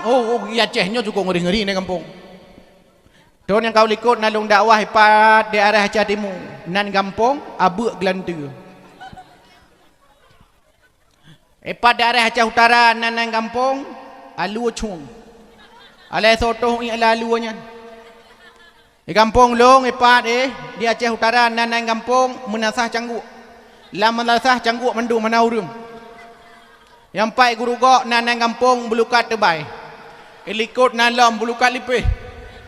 Oh, iya Acehnya juga ngeri-ngeri ni kampung. Don yang kau likut nalung dakwah ipat di arah Aceh Timur. Nan kampung Abuk Gelanta. Ipat di arah Aceh Utara nan kampung Alu Chung. Alai sotoh ni alunya. Di kampung Long ipat di Aceh Utara nan kampung Menasah Cangguk. Lam Menasah Cangguk Mendu Manaurum. Yang pai guru gok nan kampung Bulukat Tebai. Ilikut nan lom Bulukat Lipih.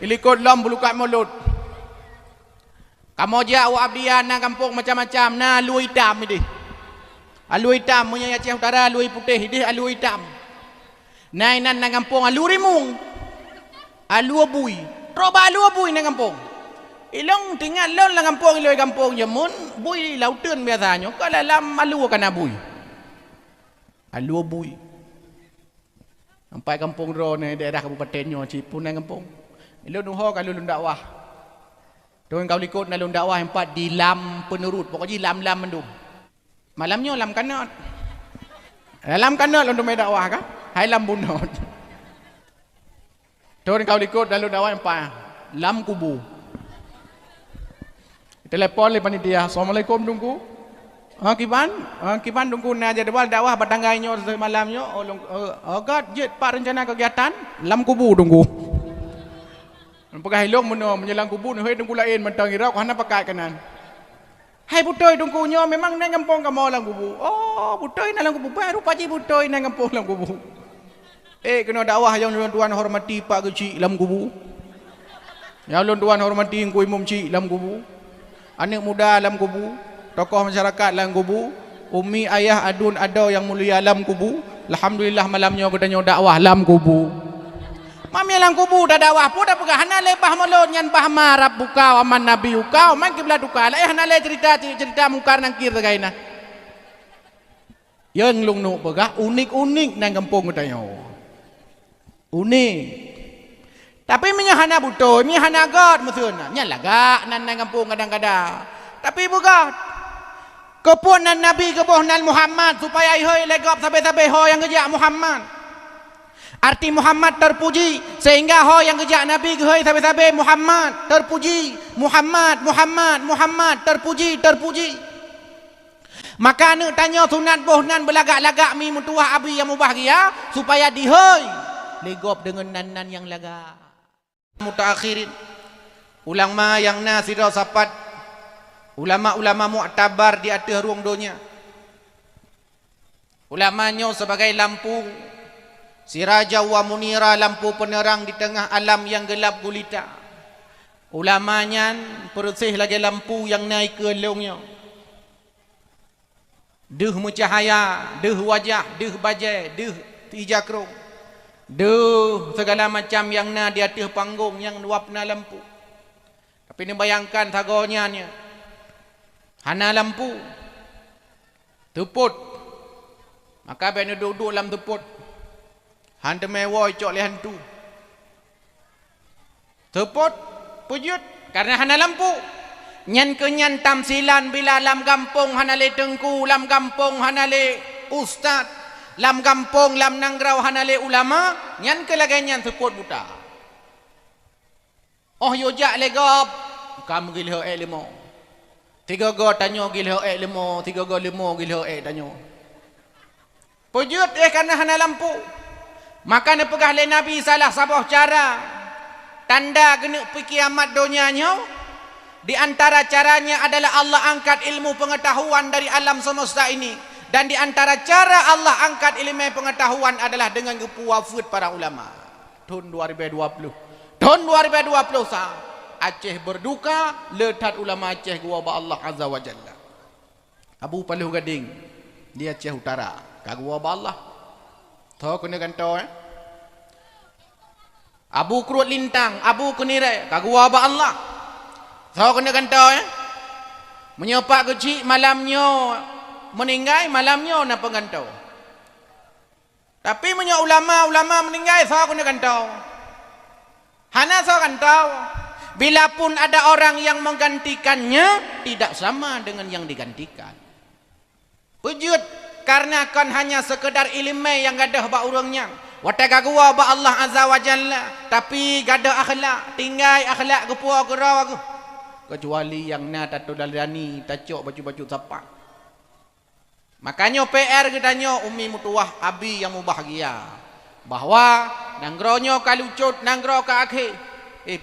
Ilikut lom Bulukat Mulut. Kamu je awak abdian nan kampung macam-macam na Alu Hitam ini. Alu Hitam punya Aceh Utara, Alu Putih ini Alu Hitam. Nan kampung Alu Rimung. Alu Abui. Roba Alu Abui nan kampung. Ilong tinggal lon lang kampung iloi kampung jemun bui lautan biasanya. Kalau dalam Alu kan abui. Alu Abui. Sampai kampung ro ni daerah Kabupaten Nyo Cipun nan kampung. Ilun nuho kalau lun dakwah. Don kau likut na lun dakwah empat di lam penurut. Pokoknya lam mendung. Malamnya lam kanat. Lam kanat lun mai dakwah kan? Hai lam bunot. Don kau likut na lun dakwah empat lam kubu. Telepon le panitia. Assalamualaikum tunggu. Kiban tunggu na jadual dakwah batanggainya semalamnya. God jet pak rencana kegiatan lam kubu tunggu. Pagah hilong menyelang kubu ni tunggu lain mentang irau hana pakai kanan. Hai butoy tunggunya memang nang kampung kamu lang kubu. Oh butoy na lang kubu baru paji butoy nang kampung lang kubu. Kena dakwah yang tuan hormati pak kecil lam kubu. Yang tuan hormati ku imam cik lam kubu. Anak muda lam kubu. Tokoh masyarakat lam kubu. Umi ayah adun adau yang mulia lam kubu. Alhamdulillah malamnya katanya dakwah lam kubu. Mami lang kubu dah dakwah pun dah pegah hana le bah molon nyan bah marab buka aman nabi ukau man kiblat ukal hana le cerita mungkar nangkir gaina. Yang lung nu pegah unik nang kampung katanya. Unik. Tapi minya hana butoy, minya hana god musuhna. Nya laga nang kampung kadang-kadang. Tapi bukan kepun nan nabi kepoh nan Muhammad supaya ihoi legop sampai ho yang kerja Muhammad. Arti Muhammad terpuji sehingga ho yang kerja Nabi gehoi sabe-sabe Muhammad terpuji. Muhammad terpuji. Maka nak tanya sunat bohnan belagak-lagak mi mutuah abi yang mubahagia supaya dihoi legop dengan nan yang laga. Mutaakhirin ulama yang nasira sapat ulama-ulama mu'tabar di atas ruang dunia. Ulamanya sebagai lampu siraja wa munira, lampu penerang di tengah alam yang gelap gulita. Ulamanya persih lagi lampu yang naik ke longnya. Deh mencahaya, deh wajah, deh bajai, deh tijakrong. Deh segala macam yang na di atas panggung yang luapna lampu. Tapi ni bayangkan tagonya ni. Hana lampu. Tuput. Maka benda duduk dalam tuput. Hantu mewah cok le hantu. Tepot pujut karena hana lampu. Nyan kenyan tamsilan bila lam kampung hana le tengku, lam kampung hana le ustaz, lam kampung lam nangrau hana le ulama, nyan ke lagi nyan tepot buta. Oh yojak le gop. Kamu gilho limo. 3 go tanyo gilho limo, 3 go 5 gilho tanyo. Pujut karena hana lampu. Maka ni pegah le Nabi salah sabah cara tanda kena pergi kiamat dunianya. Di antara caranya adalah Allah angkat ilmu pengetahuan dari alam semesta ini. Dan di antara cara Allah angkat ilmu pengetahuan adalah dengan wafat para ulama. Tahun 2020. Tahun 2020 Aceh berduka letat ulama Aceh gua ba Allah Azza wa Jalla. Abu Paluh Gading di Aceh Utara. Kagua ba Allah. Tahu kena kantau Abu Kurut Lintang, Abu Kunire, kagua ba Allah. Tahu kena kantau menyopak kecil malamnya meninggal, malamnya nak pengantau. Tapi menyo ulama meninggal tahu kena kantau. Hana tahu kantau. Bila pun ada orang yang menggantikannya tidak sama dengan yang digantikan. Wujud karena kan hanya sekedar ilmu yang gadah ba urangnya. Watak gua ba Allah azza wa jalla tapi gada akhlak, tinggai akhlak gepua gerau aku. Kecuali yang na tato dalani tacok baju-baju tapak. Makanya PR katanya umi mutuah abi yang mubahagia. Bahwa nangronyo kalucut nanggro ka akhir.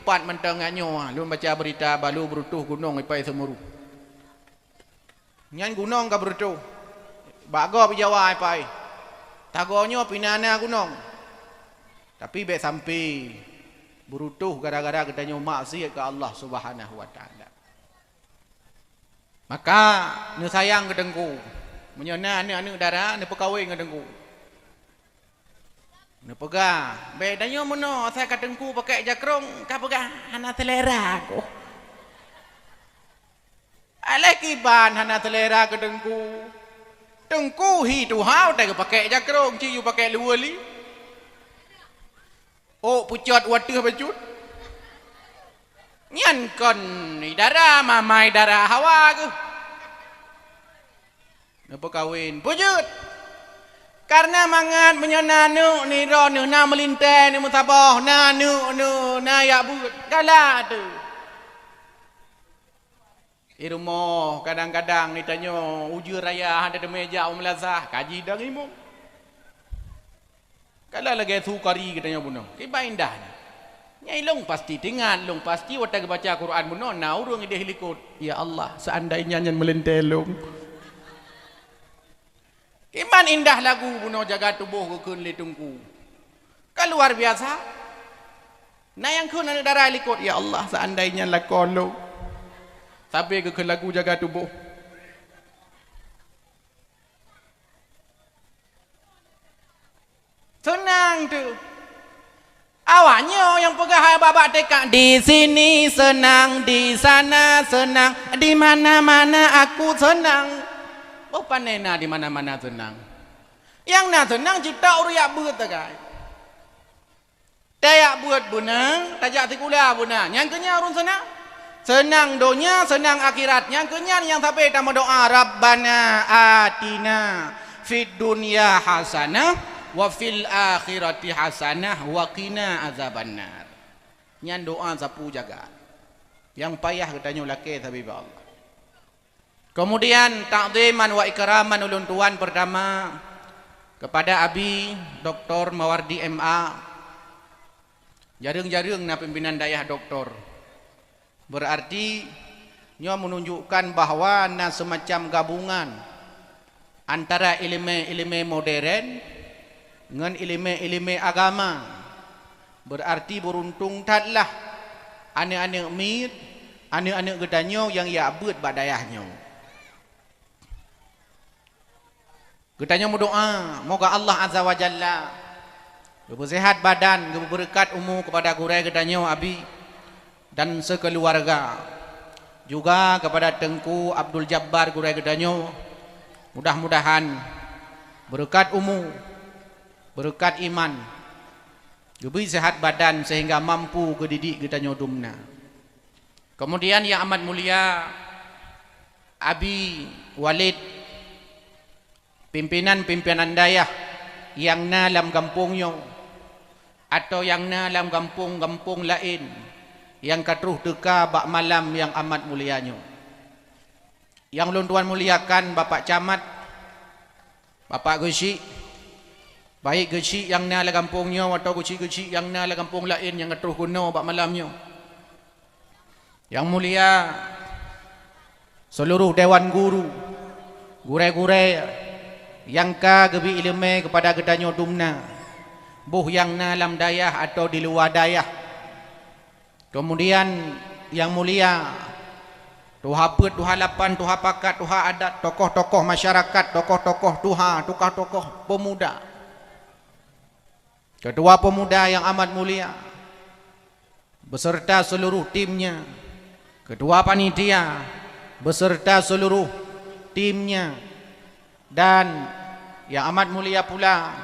Pat mentenganyo lu baca berita balu berutuh gunung ipai semuru. Nyan gunung ka berutuh. Bago pi Jawa ipai. Tagonyo pinana gunung. Tapi baik sampai berutuh gara-gara katanya maksiat ke Allah Subhanahu wa taala. Maka nu sayang ke dengku. Menyona anu darah nu pekawin ke dengku. Nu pegah, bedanya mono saya ke dengku pakai jakrong, ka pegah hana selera ko. Alekiban hana selera ke dengku. Dengku hi tu hau tak pakai jakrong, ciu pakai luali. Oh pucat waduh bacut. Nyan kon idara mamai darah hawa ke. Napa kawin pucut. Karena mangat menyenanu ni ro nu na melintai ni musabah na nu na ya but kala tu. Irumo kadang-kadang ditanya uji raya ada di meja umlazah kaji dah imam. Kalau lagi sukari katanya bunuh, kiba indah. Nyai long pasti tingan, long pasti watak baca Quran bunuh, na urung ide hilikut. Ya Allah, seandainya nyan melentelong. Kiman indah lagu bunuh jaga tubuh kekun litungku. Keluar biasa. Nah yang kun anu darah hilikut, ya Allah, seandainya lakolo. Sampai kekun lagu jaga tubuh. Senang tu. Awaknya yang pegah babak tekak di sini senang, di sana senang, di mana-mana aku senang. Oh panena di mana-mana senang. Yang nak senang cipta uriak buat takai. Tayak buat bunang, tajak tikula bunang. Yang kenya urun senang. Senang dunia, senang akhirat. Yang kenya yang sampai tamu doa Rabbana atina fid dunya hasanah wa fil akhirati hasanah wa qina azabannar. Nyan doa sapu jaga. Yang payah katanya laki tapi Allah. Kemudian ta'ziman wa ikraman ulun tuan pertama kepada Abi Dr. Mawardi MA. Jarang-jarang na pimpinan dayah doktor. Berarti nyo menunjukkan bahwa na semacam gabungan antara ilmu-ilmu modern dengan ilmu-ilmu agama. Berarti beruntung tatlah anak-anak mit, anak-anak gedanyo yang ya abut badayahnya. Gedanyo berdoa, moga Allah Azza wa Jalla bersehat badan, berberkat umur kepada gurai gedanyo Abi dan sekeluarga. Juga kepada Tengku Abdul Jabbar gurai gedanyo, mudah-mudahan berkat umur, berkat iman, lebih sehat badan sehingga mampu kedidik kita nyodumna. Kemudian yang amat mulia Abi Walid, pimpinan-pimpinan dayah yang na dalam kampungnya atau yang na dalam kampung-kampung lain yang katruh teka bak malam yang amat mulianya. Yang ulun tuan muliakan Bapak Camat, Bapak Gesi, baik geci yang na la kampungnya atau geci-geci yang na la kampung lain yang terus guna bak malamnya. Yang mulia seluruh dewan guru, gurai-gurai yang ka gebi ilmu kepada gedanyo dumna, buh yang na lam dayah atau di luar dayah. Kemudian yang mulia Tuha Pet, Tuha Lapan, Tuha Pakat, Tuha Adat, tokoh-tokoh masyarakat, tokoh-tokoh Tuha, tokoh-tokoh pemuda, Ketua Pemuda yang amat mulia beserta seluruh timnya, Ketua Panitia beserta seluruh timnya, dan yang amat mulia pula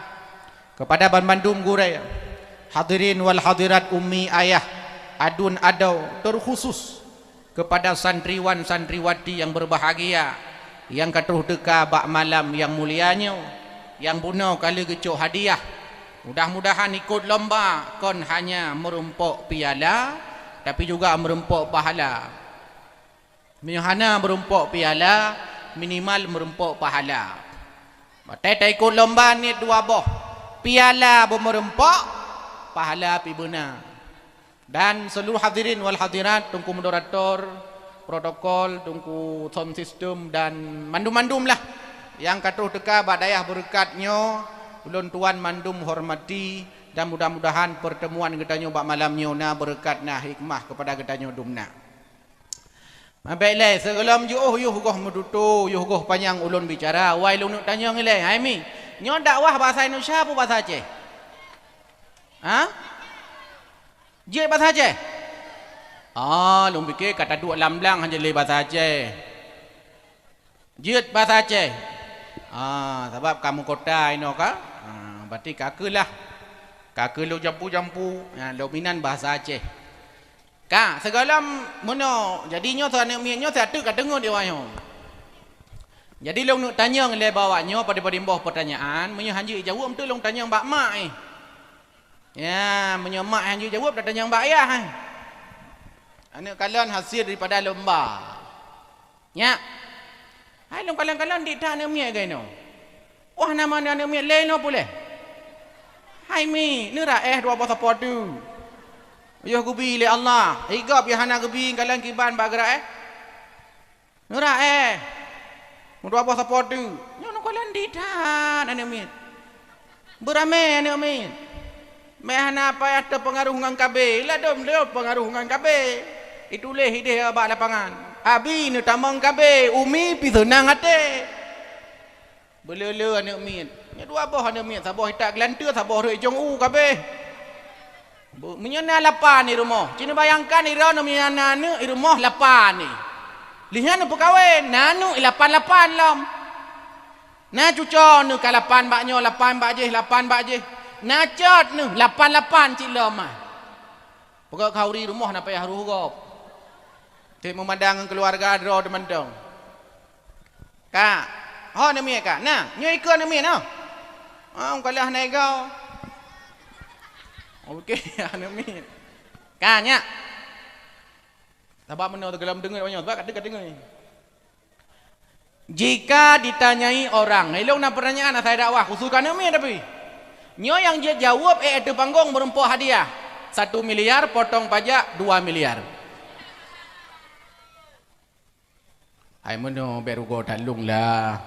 kepada Bandung Gurai, hadirin wal hadirat ummi ayah, adun adau, terkhusus kepada santriwan santriwati yang berbahagia yang katruh deka bak malam yang mulianya, yang buno kali gecok hadiah Mudah-mudahan ikut lomba kon hanya merumpuk piala tapi juga merumpuk pahala. Hana merumpuk piala minimal merumpuk pahala. Batai tak ikut lomba ni dua boh. Piala merumpuk pahala pi benar. Dan seluruh hadirin wal hadirat, tungku moderator, protokol, tungku sound system dan mandum-mandum lah yang katuh teka badayah berkatnya. Ulun tuan mandum hormati dan mudah-mudahan pertemuan kita nyoba malam na berkat na hikmah kepada kita dumna. Baiklah, sebelum yuh goh medutu, yuh goh panjang ulun bicara, wai ulun tanya ngilai, hai mi, nyo dakwah bahasa Indonesia apa bahasa Aceh? Ha? Je bahasa Aceh? Ah, ulun fikir kata dua lamblang hanya le bahasa Aceh. Jut bahasa Aceh. Ah, sebab kamu kota ino ka? Berarti kakelah. Kake lu jampu-jampu, dominan bahasa Aceh. Kak, segala mana jadinya sana miannya satu kat dengar dia wayo. Jadi long nak tanya ngele bawanya pada bawah pertanyaan, menyo hanji jawab betul long tanya mbak mak Ya, menyo mak hanji jawab dah tanya mbak ayah. Anak kalian hasil daripada lomba. Ya. Hai long kalian di tanah mian gaino. Wah nama anak mian lain boleh. Hai mi, ni dua bahasa podu. Yo gubi le Allah. Igap ya hana gubi kalian kiban bagra Ni dua bahasa podu. Yo no kalian ditan ane mi. Berame ane mi. Me hana apa ya pengaruh ngan kabe. Lah dom dia pengaruh ngan kabe. Itu leh ide ba lapangan. Abi ni tamang kabe, umi pi senang ate. Belele ane mi. Ni dua boh ane mi sabah hitak gelantur sabah roi jong kabe. Menyana lapan ni rumah. Cina bayangkan ira no menyana ni rumah lapan ni. Lihat nu perkahwin, nanu 88 lam. Na cuca nu ka 8 baknyo 8 bakje 8 bakje. Na cot nu 88 cik lam ah. Pokok kauri rumah na payah ruhop. Tik memandang keluarga dro demandong. Kak, ho na mi kak. Nah, nyo ikut na mi no. Ah, kalah naik kau. Okey, anu mi. Kanya. Sebab mana dalam dengar banyak sebab kat dengar ni. Jika ditanyai orang, elok nak pertanyaan saya dakwah khusus kan mi tapi. Nyo yang dia jawab itu panggung merumpuk hadiah. 1 miliar potong pajak 2 miliar. Ai mono berugo talung lah.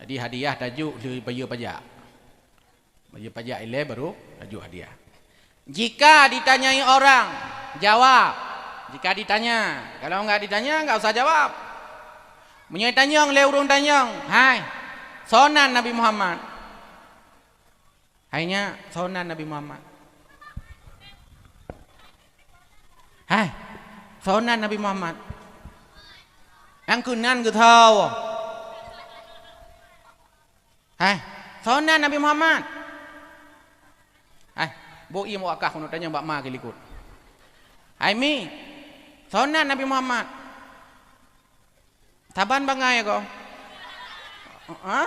Jadi hadiah tajuk le bayar pajak. Bayar pajak ile baru tajuk hadiah. Jika ditanyai orang, jawab. Jika ditanya, kalau enggak ditanya enggak usah jawab. Menyai tanyang le urung tanyang. Hai. Sonan Nabi Muhammad. Hainya sonan Nabi Muhammad. Hai. Sonan Nabi Muhammad. Yang kunan ke tahu. Hai. Sonan Nabi Muhammad. Hai. Bo ia mau akak nak tanya mbak ma ke likut. Hai mi. Sonan Nabi Muhammad. Taban bangai kau. Ha?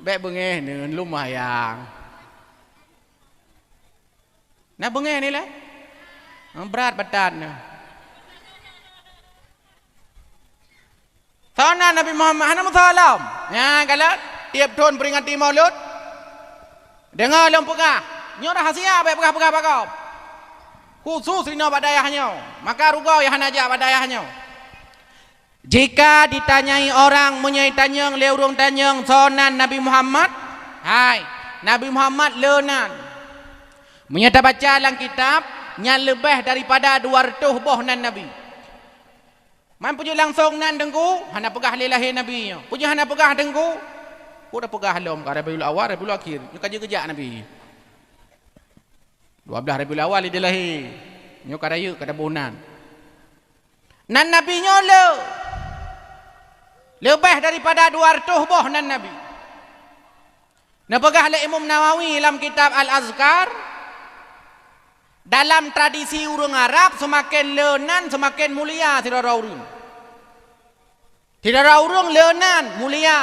Bek bengeh ni lumayan. Nak bengeh ni lah. Berat badan ni. Sonan Nabi Muhammad hana musalam. Ya kalau tiap tahun peringati Maulud. Dengar lom pegah. Nyo rahasia baik pegah-pegah bakau. Khusus rino badayahnya. Maka rugau yang hanaja badayahnya. Jika ditanyai orang menyai tanyang leurung tanyang sonan Nabi Muhammad. Hai, Nabi Muhammad leunan. Menyata baca dalam kitab nya lebih daripada 200 boh nan Nabi. Man punya langsung nan dengku, hana pegah lillahi Nabi. Punya hana pegah dengku. Udah pegah lom ka Rabiul Awal, Rabiul Akhir. Nyo kerja Nabi. 12 Rabiul Awal dilahi. Nyo kadaya kada bonan. Nan Nabi nyo lebih daripada 200 boh nan Nabi. Napegah le Imam Nawawi dalam kitab Al-Azkar. Dalam tradisi urang Arab semakin leunan semakin mulia tidak urang. Tidak urang leunan mulia.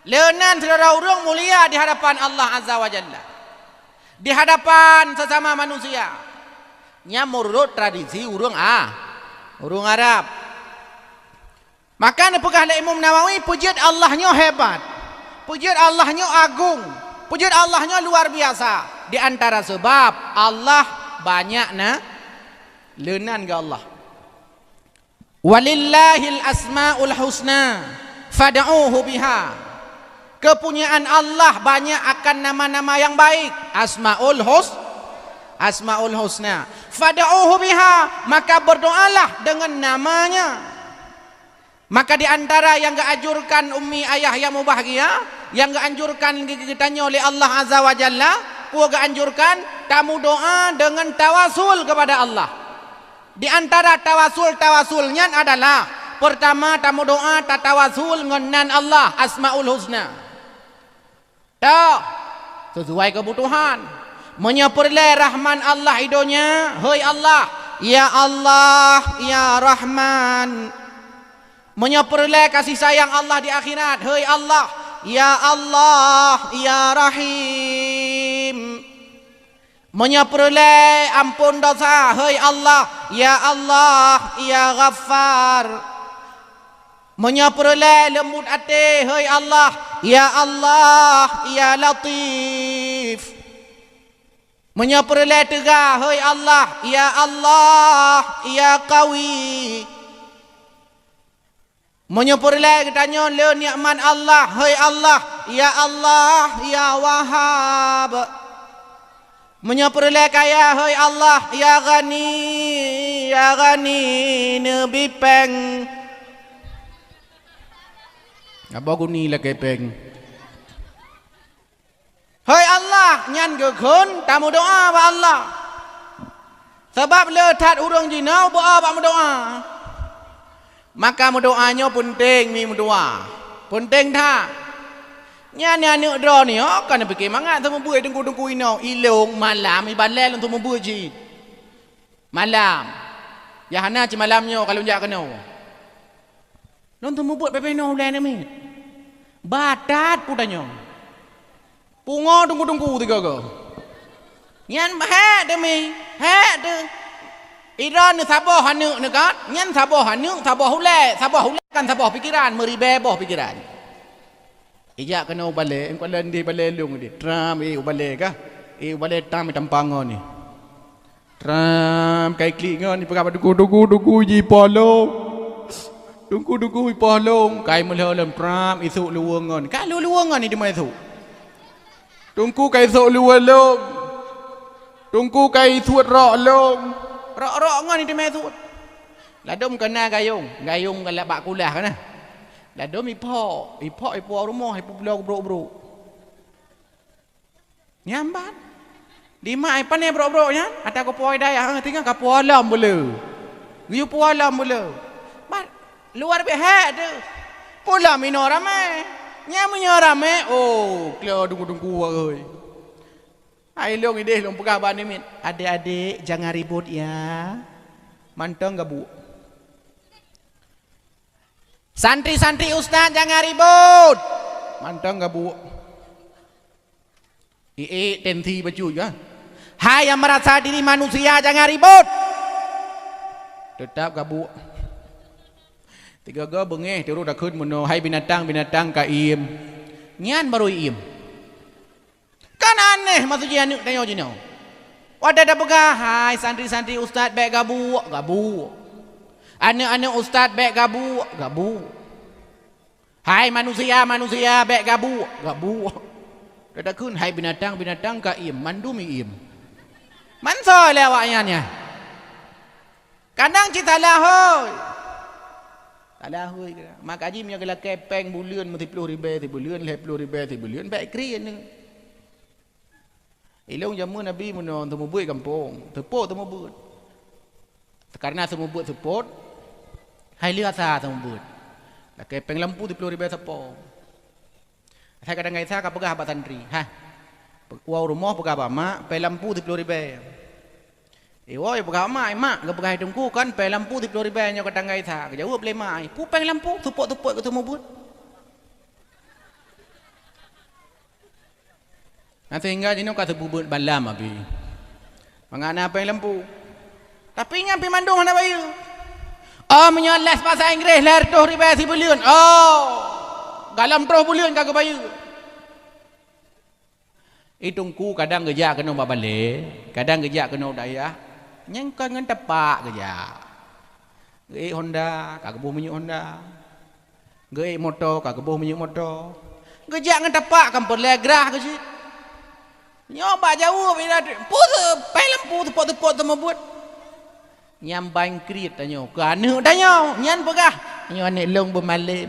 Leunan saudara urang mulia di hadapan Allah Azza wa Jalla. Di hadapan sesama manusia. Nya menurut tradisi urang urang Arab. Maka pegah Imam Nawawi pujian Allahnya hebat. Pujian Allahnya agung. Pujian Allahnya luar biasa. Di antara sebab Allah banyak leunan ke Allah. Walillahil asmaul husna fad'uhu biha. Kepunyaan Allah banyak akan nama-nama yang baik. Asmaul husna. Fad'uhu biha, maka berdoalah dengan namanya. Maka di antara yang anjurkan ummi ayah yang mau bahagia, yang anjurkan kitanya oleh Allah Azza wa Jalla, puaga anjurkan kamu doa dengan tawasul kepada Allah. Di antara tawasulnya adalah pertama kamu doa tawasul dengan Allah Asmaul Husna. Sesuai kebutuhan. Menyepurlai rahman Allah idonya, hei Allah, ya Rahman. Menyepurlai kasih sayang Allah di akhirat, hei Allah, ya Rahim. Menyepurlai ampun dosa, hei Allah, ya Ghaffar. Menyepurlai lembut hati, hei Allah, ya Latif. Menyepurlai tegah, hei Allah, ya Qawi. Menyepurlai kitanya le nikmat Allah, hei Allah, ya Wahhab. Menyepurlai kaya, hei Allah, ya Ghani, Nabi Peng. Apa guni lah kepeng? Hei Allah, nyan gekun, tamu doa ba Allah. Sebab letat urang jinau ba doa. Maka doanya penting mi doa. Penting tak? Nyan anu dro ni kan fikir mangat sama buat tunggu inau ilung malam iban lel untuk membuat ji. Malam. Ya hana ci malamnya kalau jak kena. Non tu membuat pepe no lain ni. Badat pudanya. Pungo tunggu tiga ke. Nyan he demi, he de. Iran ni saboh hanu nekat, nyan saboh hule kan saboh pikiran, meribeboh pikiran. Ijak kena ubale, engkau lendi bale lung di. Tram ubale kah? Ubale tam tampangon ni. Tram kai klik ngon ni pegang duku ji polo. Duku polo, kai melholem tram isu luang ngon. Ka luang ngon ni di mana isu? Tungku kai sok luar long. Tungku kai suat rok long. Rok ngan ni di mana suat? Ladom kena gayung kalau bak kulah kana. Ladom ipo rumah ipo bro. Nyambat. Di mai pane bro nya? Ada ko poi daya tinggal ka pualam boleh. Giu pualam boleh. Bat luar biasa tu. Pulam ino ramai. Nyamunya rame, klau tunggu oi. Hai long ide long pegah ban ni. Adik-adik jangan ribut ya. Manteng gabu. Santri-santri ustaz jangan ribut. Manteng gabu. Tensi baju ya. Hai yang merasa diri manusia jangan ribut. Tetap gabu. Tiga ga bengeh terus dah kun mono hai binatang ka im. Nyan baru im. Kan aneh maksudnya anu tanya jino. Wadah dah pegah hai santri-santri ustaz baik gabu. Anak-anak ustaz baik gabu. Hai manusia baik gabu. Dah kun hai binatang ka im, mandumi im. Manso lewaknya nya. Kadang kita lahoi. Ada hui kira. Mak haji punya kalau kepeng bulan mesti 10,000, bulan 10,000, bulan baik kiri ni. Ilung jamu Nabi menon temu buat kampung, tepuk temu buat. Karena temu buat support, hai lihat sah temu buat. Lah kepeng lampu 10,000 sepo. Saya kadang saya ka pegah abang santri, Wau rumah pegah abang mak, pe lampu 10,000. Woi pegah mak ke pegah hidungku kan pe lampu 10,000 nya kadang saya. Jauh boleh mai. Pu peng lampu tupuk ketemu buat. Nanti hingga jino kata bubut balam abi. Mengana apa yang lempu. Tapi nyampi mandung mana bayu. Oh menyolas bahasa Inggeris ler tuh riba si buliun. Oh galam terus buliun kagak bayu. Itungku kadang gejak kena babale, kadang gejak kena daya. Nyang kan tepak gejak. Gei Honda kagak buh minyak Honda. Gei motor kagak buh minyak motor. Gejak ngan tepak kan perlegrah ke sih. Nyoba jauh bila put pelem put tepot temu buat. Nyam bang krit tanyo. Kana tanyo nyan pegah. Nyo anek long bermalam.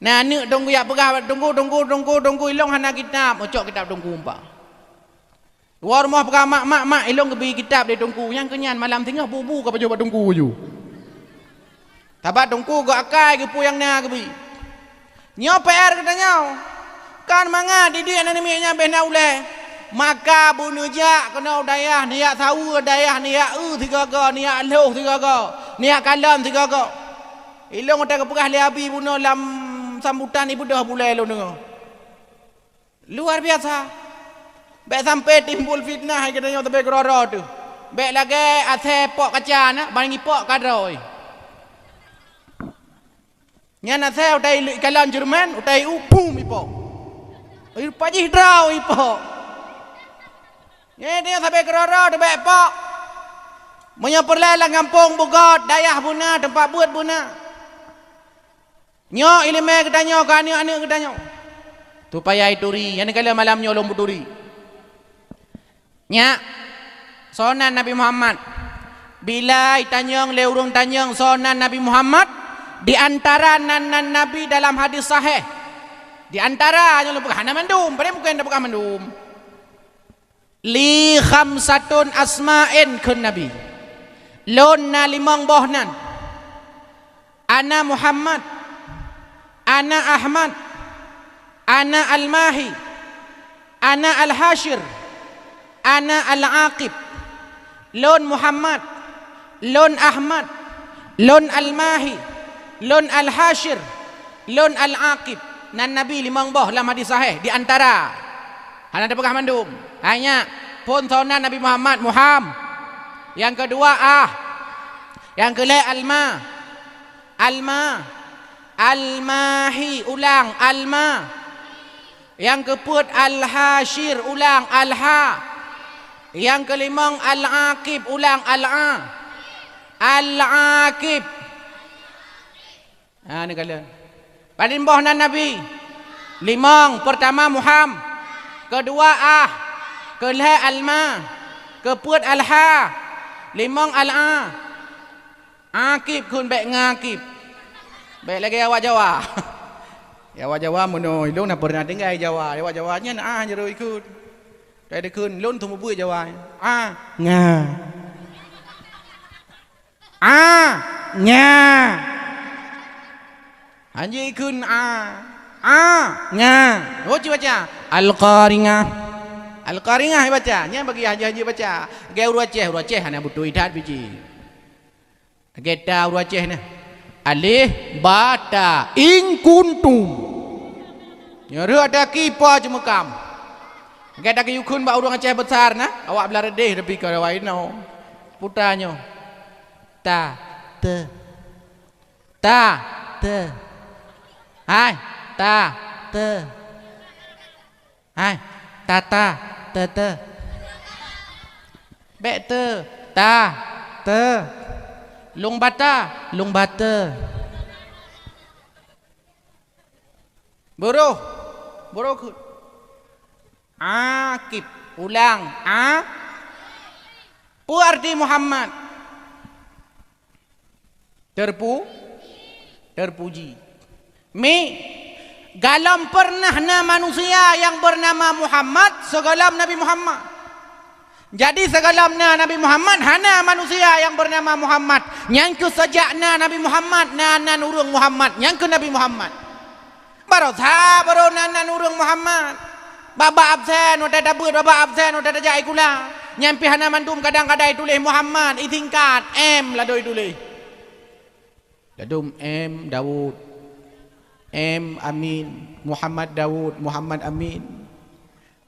Nah anek tunggu ya pegah tunggu ilong hana kitab, ocok kitab tunggu umpa. War rumah pegah mak ilong kebi kitab dia tunggu yang kenyan malam tengah bubu ka coba tunggu ju. Tabat tunggu go akai ke puyang na kebi. Nyo PR katanya. Kan manga didik anak minya bena ule maka bunuja kena dayah niat tahu dayah niat tiga go niat loh tiga go niat kalam tiga go ilong udah kepegah liabi bunuh lam sambutan ibu dah bulai lo dengar luar biasa baik sampai timbul fitnah katanya tapi kerara tu baik lagi ate pok kaca na bangi pok kadroi nyana saya udah kalam Jerman udah upum ipok pajih draw ipo. Ye dia sampai kerara de baik pak. Menyaperlah ngampung bugot dayah buna tempat buat buna. Nyo ilmu kedanyo kan anak kedanyo. Tu payah ituri, yang kala malam nyo lom buturi. Nya sonan Nabi Muhammad. Bila itanyong leurung tanyong sonan Nabi Muhammad di antara nan Nabi dalam hadis sahih. Di antara yang lebih hana mandum, pada bukan dah bukan mandum. Li khamsatun asma'in kun Nabi. Lonna limang bohnan. Ana Muhammad, ana Ahmad, ana Al-Mahi, ana Al-Hashir, ana Al-Aqib. Lon Muhammad, lon Ahmad, lon Al-Mahi, lon Al-Hashir, lon Al-Aqib. Nan Nabi limang boh dalam hadis sahih di antara hana ada pegah mandum hanya pun sonan Nabi Muhammad yang kedua yang kelima Al-Mahi ulang Al-Ma yang keempat Al-Hashir ulang Al-Ha yang kelima Al-Aqib ulang Al-A Al-Aqib ni kalian Padin bohnan Nabi limang pertama Muhammad kedua kelih Alma keempat Alha limang Al-A Aqib kun baik ngakib baik lagi awak Jawa awak Jawa mono ilung nak pernah tinggal Jawa awak Jawanya nak jero ikut tak ada kun lun tu buat Jawa nga nya Anji kun nga. Oh cuba baca. Al-Qaringah baca. Nya bagi haji baca. Ge uraceh hana butuh idat biji. Geta uraceh na. Alif bata in kuntum. Nyaru ada kipa jemekam. Geta ke yukun ba urang Aceh besar na. Awak belar deh tapi ka wain no. Putanyo. Ta te. Hai ta te hai ta te be te ta te lung bata buruh Aqib ulang pu arti Muhammad terpuji galam pernah manusia yang bernama Muhammad segalam Nabi Muhammad. Jadi segalamna Nabi Muhammad hana manusia yang bernama Muhammad. Nyangku sejakna Nabi Muhammad nan urung Muhammad. Nyangku Nabi Muhammad. Baru nan urung Muhammad. Baba absen udah dabut baba absen udah dajai kula. Nyampi hana mandum kadang-kadang tulis Muhammad itingkat ladoi tulis. Dadum Daud M Amin Muhammad Daud Muhammad Amin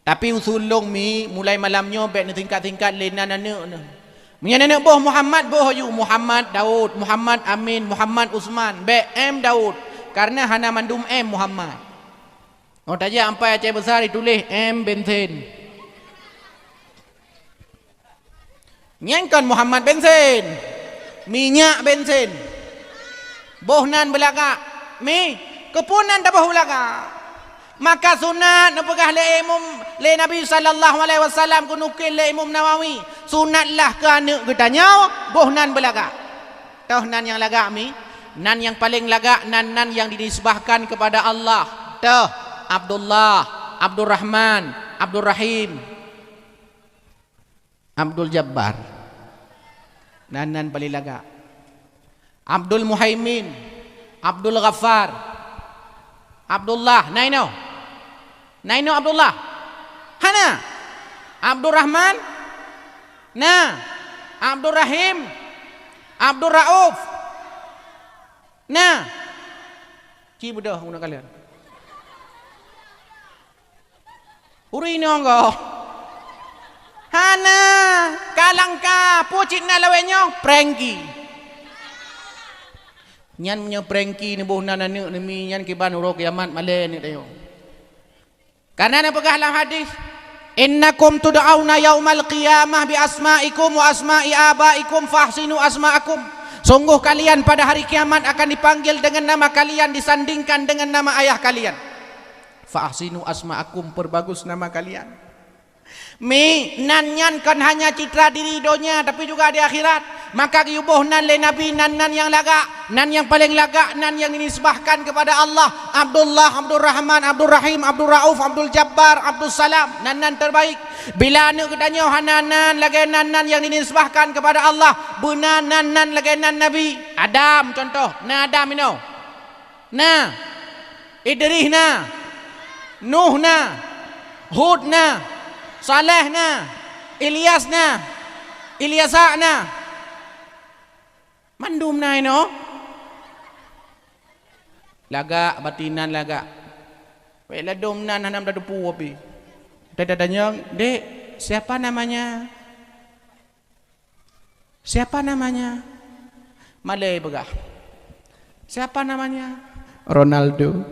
Tapi usulung mi mulai malamnya baik ni tingkat-tingkat lenan anak ni. Punya nenek boh Muhammad boh you Muhammad Daud, Muhammad Amin, Muhammad Usman, baik M Daud. Karena hana mandum M Muhammad. Oh taja sampai Aceh besar ditulis M bensin. Nyangkan Muhammad bensin. Minyak bensin. Bohnan belaka. Mi kepunan dah boh belaka. Maka sunat napegah le imam le Nabi sallallahu alaihi wasallam kunukil le Imam Nawawi. Sunatlah ke anak getanya bohnan belaka. Tahu nan yang lagak mi? Nan yang paling lagak nan yang dinisbahkan kepada Allah. Tahu Abdullah, Abdul Rahman, Abdul Rahim, Abdul Jabbar. Nan paling lagak. Abdul Muhaimin, Abdul Ghaffar, Abdullah, Naino Abdullah. Hana Abdul Rahman, nah Abdul Rahim, Abdul Rauf. Nah ci budah guna kalian. Uri ni ongo. Hana kalangka pucit na lawenyo prengki. Nyan punya prengki ni boh nana ni mi nyan kiban uro kiamat male ni tayo. Karena ada pegah dalam hadis, innakum tud'auna yaumal qiyamah bi asma'ikum wa asma'i abaikum fahsinu asma'akum. Sungguh kalian pada hari kiamat akan dipanggil dengan nama kalian, disandingkan dengan nama ayah kalian. Fahsinu asma'akum, perbagus nama kalian. Mi nan kan hanya citra diri donya tapi juga di akhirat. Maka yubuh nan le Nabi nan yang lagak, nan yang paling lagak, nan yang dinisbahkan kepada Allah. Abdullah, Abdul Rahman, Abdul Rahim, Abdul Rauf, Abdul Jabbar, Abdul Salam, nan terbaik. Bila anu katanya hananan lagi nan yang dinisbahkan kepada Allah, benar nan lagi nan Nabi. Adam contoh, na Adam ini. Nah Idris na, Nuh na, Hud na, Saleh na, Ilyas na, Ilyasa na. Mandum na ino. Laga batinan laga. Wela dom nan hanam dah depu api. Dadanya, "Dek, siapa namanya?" Siapa namanya? Malay begah. Siapa namanya? Ronaldo.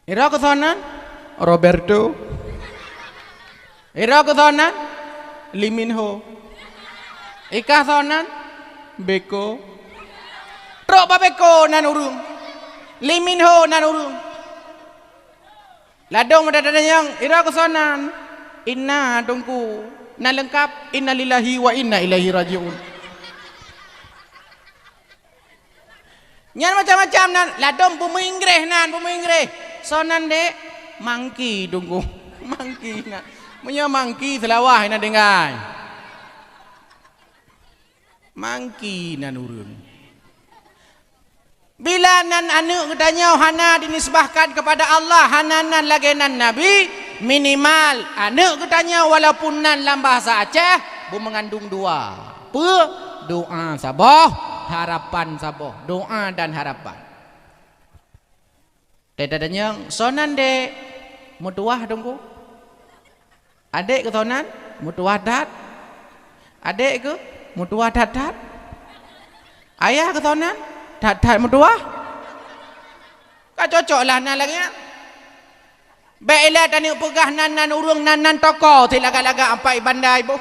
Ira kethonan Roberto. Ira kethonan Lee Min Ho. Ika thonan Beko. Trok ba Beko nan urung. Lee Min Ho nan urung. Ladong ada yang ira kethonan inna dongku nan lengkap inna lillahi wa inna ilaihi rajiun. Nyan macam-macam nan ladong bumi Inggris nan bumi Inggris. Sonan dek mangki tunggu mangki nak punya mangki selawah nak dengar mangki nan urun bila nan anu katanya hana dinisbahkan kepada Allah hana nan lagi nan Nabi minimal anu katanya walaupun nan dalam bahasa Aceh bu mengandung dua doa saboh harapan saboh doa dan harapan. Dadanya sonan dek mutuah dongku. Adik ke sonan mutuah dat. Adik ke mutuah dat. Ayah ke sonan dat mutuah. Kak cocok lah nan lagi. Baiklah tani pegah nan urung nan toko tilaga-laga ampai bandai bu.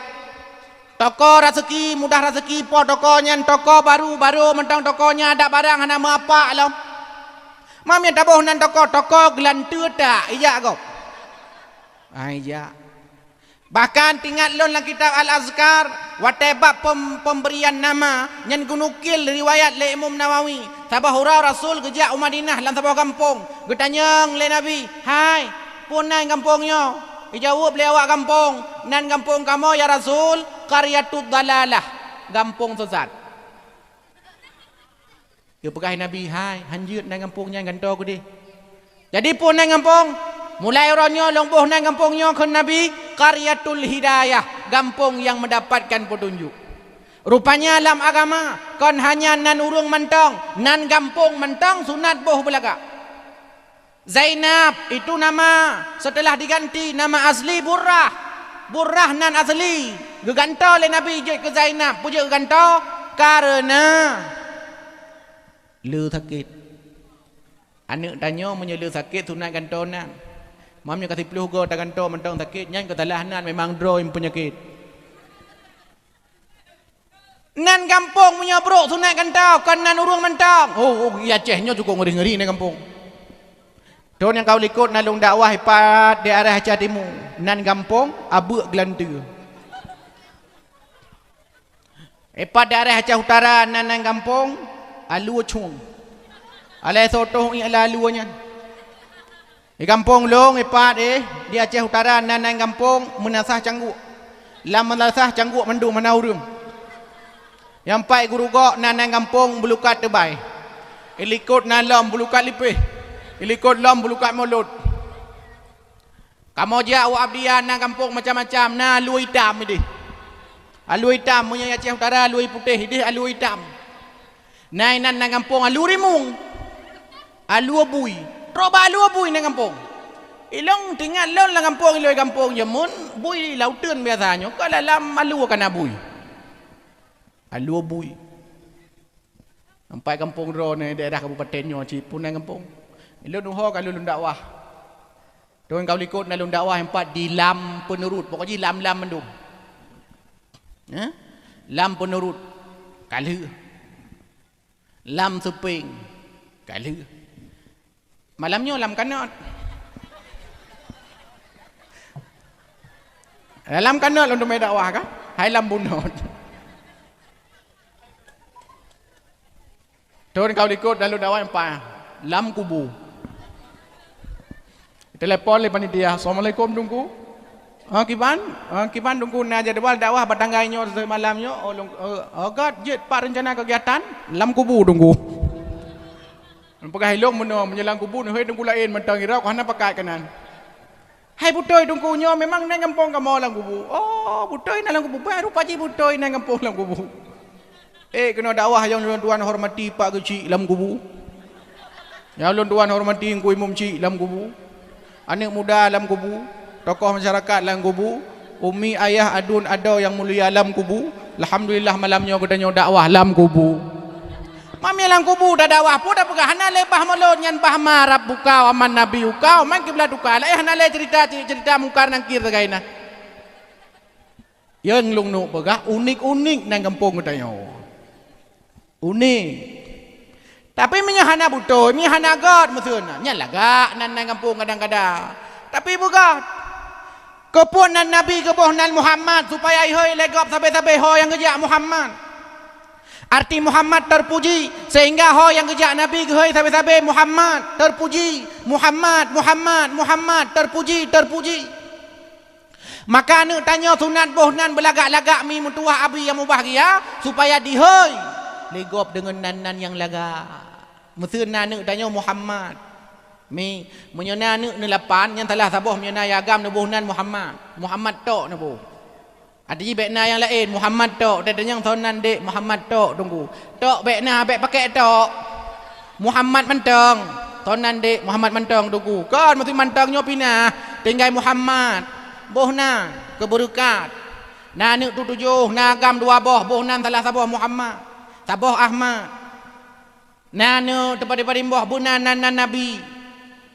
Toko rezeki mudah rezeki po tokonya toko baru mentang tokonya ada barang nama apa alam. Mami taboh nan toko gelantur tak iya kau. Iya. Bahkan tinggal lon dalam kitab Al-Azkar watebab pemberian nama yang gunukil riwayat le Imam Nawawi. Tabah hurau Rasul kejak Madinah dalam tabah kampung. Getanyang le Nabi, "Hai, pun nai kampungnya?" Dijawab le awak kampung, "Nan kampung kamu ya Rasul, qaryatud dalalah." Kampung sesat. Dia pegang Nabi, "Hai, hanjut nang kampungnya ganto aku di." Jadi pun nang kampung, mulai orangnya lomboh nang kampungnya ke Nabi, qaryatul hidayah, kampung yang mendapatkan petunjuk. Rupanya dalam agama kan hanya nan urung mentong, nan kampung mentong sunat boh belaka. Zainab itu nama setelah diganti nama asli Burrah. Burrah nan asli gegantau oleh Nabi je ke Zainab. Puja gegantau karena leu sakit. Anak tanya punya leu sakit sunat gantau nan. Mamnya kasih peluh go tak gantau mentang sakit nyan katalah nan memang draw penyakit. Nan kampung punya bro sunat gantau kan nan urung mentang. Oh ya Acehnya cukup ngeri-ngeri ni kampung. Don yang kau likut nalung dakwah ipat di arah Aceh Timur. Nan kampung abuk gelantu. Ipat di arah Aceh Utara nan kampung alu cung. Alai sotoh ni ala alunya. Di kampung long ipat di Aceh Utara nan kampung menasah cangguk. Lam menasah cangguk mendung menaurum. Yang pai guru gok nan kampung belukat tebai. Ilikut nalam belukat lipih. Ilikut lam belukat mulut. Kamu je awak abdian nan kampung macam-macam na alu hitam ini. Alu hitam punya Aceh Utara alu putih ini alu hitam. Nai nan kampung alu rimung. Alu abui. Roba alu abui nan kampung. Ilong tinggal lon lang kampung iloi kampung jemun bui lautan biasanya. Kalau lam alu kan abui. Alu abui. Sampai kampung ro ni daerah Kabupaten Nyo Cipun nan kampung. Ilun nuho kalau lun dakwah. Tuan kau likut na lun dakwah empat di lam penurut. Pokoknya lam-lam mendung. Lam penurut. Kala. Lam seping. Kala. Malamnya lam kanat. Lam kanat untuk main dakwah kah? Hai lam bunut. Tuan kau likut na lun dakwah empat. Lam kubu. Telepon le panitia. Assalamualaikum tunggu. Kiban tunggu na jadual dakwah batanggainya semalamnya. God jet pak rencana kegiatan lam kubu tunggu. Pakai hilong menyelang kubu ni tunggu lain mentang irau kana pakai kanan. Hai butoy tunggunya memang nang kampung kamu lam kubu. Oh butoy nang kubu baru paji butoy nang kampung lam kubu. Kena dakwah yang tuan hormati pak kecil lam kubu. Yang tuan hormati ku imam cik lam kubu. Anak muda dalam kubu, tokoh masyarakat dalam kubu, umi ayah adun adau yang mulia dalam kubu. Alhamdulillah malamnya katanya dakwah dalam kubu. Mami dalam kubu dah dakwah pun dah pegah hana lebah melon nyan bah marab bukau aman nabi ukau man kiblat ukau lah hana le cerita mungkar nangkir gaina. Yang lung nu pegah unik-unik nang kampung katanya. Unik. Tapi menyahana buto, menyahana God maksudnya. Nyalaga nan kampung kadang-kadang. Tapi bukan. Kepun nan Nabi kepoh nan Muhammad supaya ihoi legap sampai-sampai ho yang kerja Muhammad. Arti Muhammad terpuji sehingga ho yang kerja Nabi ihoi sampai-sampai Muhammad terpuji. Muhammad terpuji. Maka anu tanya sunat boh nan belagak-lagak mi mutuah abi yang mubahagia supaya dihoi legap dengan nan yang laga. Mesti nanu tanya Muhammad. Mi menyana nu nelapan yang telah saboh menyana agam nubuh nan Muhammad. Muhammad tok nubuh. Ada ji bekna yang lain Muhammad tok. Dan yang sonan dek Muhammad tok tunggu. Tok bekna bek pakai tok. Muhammad mentang. Sonan dek Muhammad mentang tunggu. Kan mesti mentangnya pinah. Tinggal Muhammad. Boh nan keberukat. Nanu tu tujuh, nagam dua boh. Boh nan telah saboh Muhammad. Saboh Ahmad. Nanu tempat-tempat imboh bunan nan Nabi.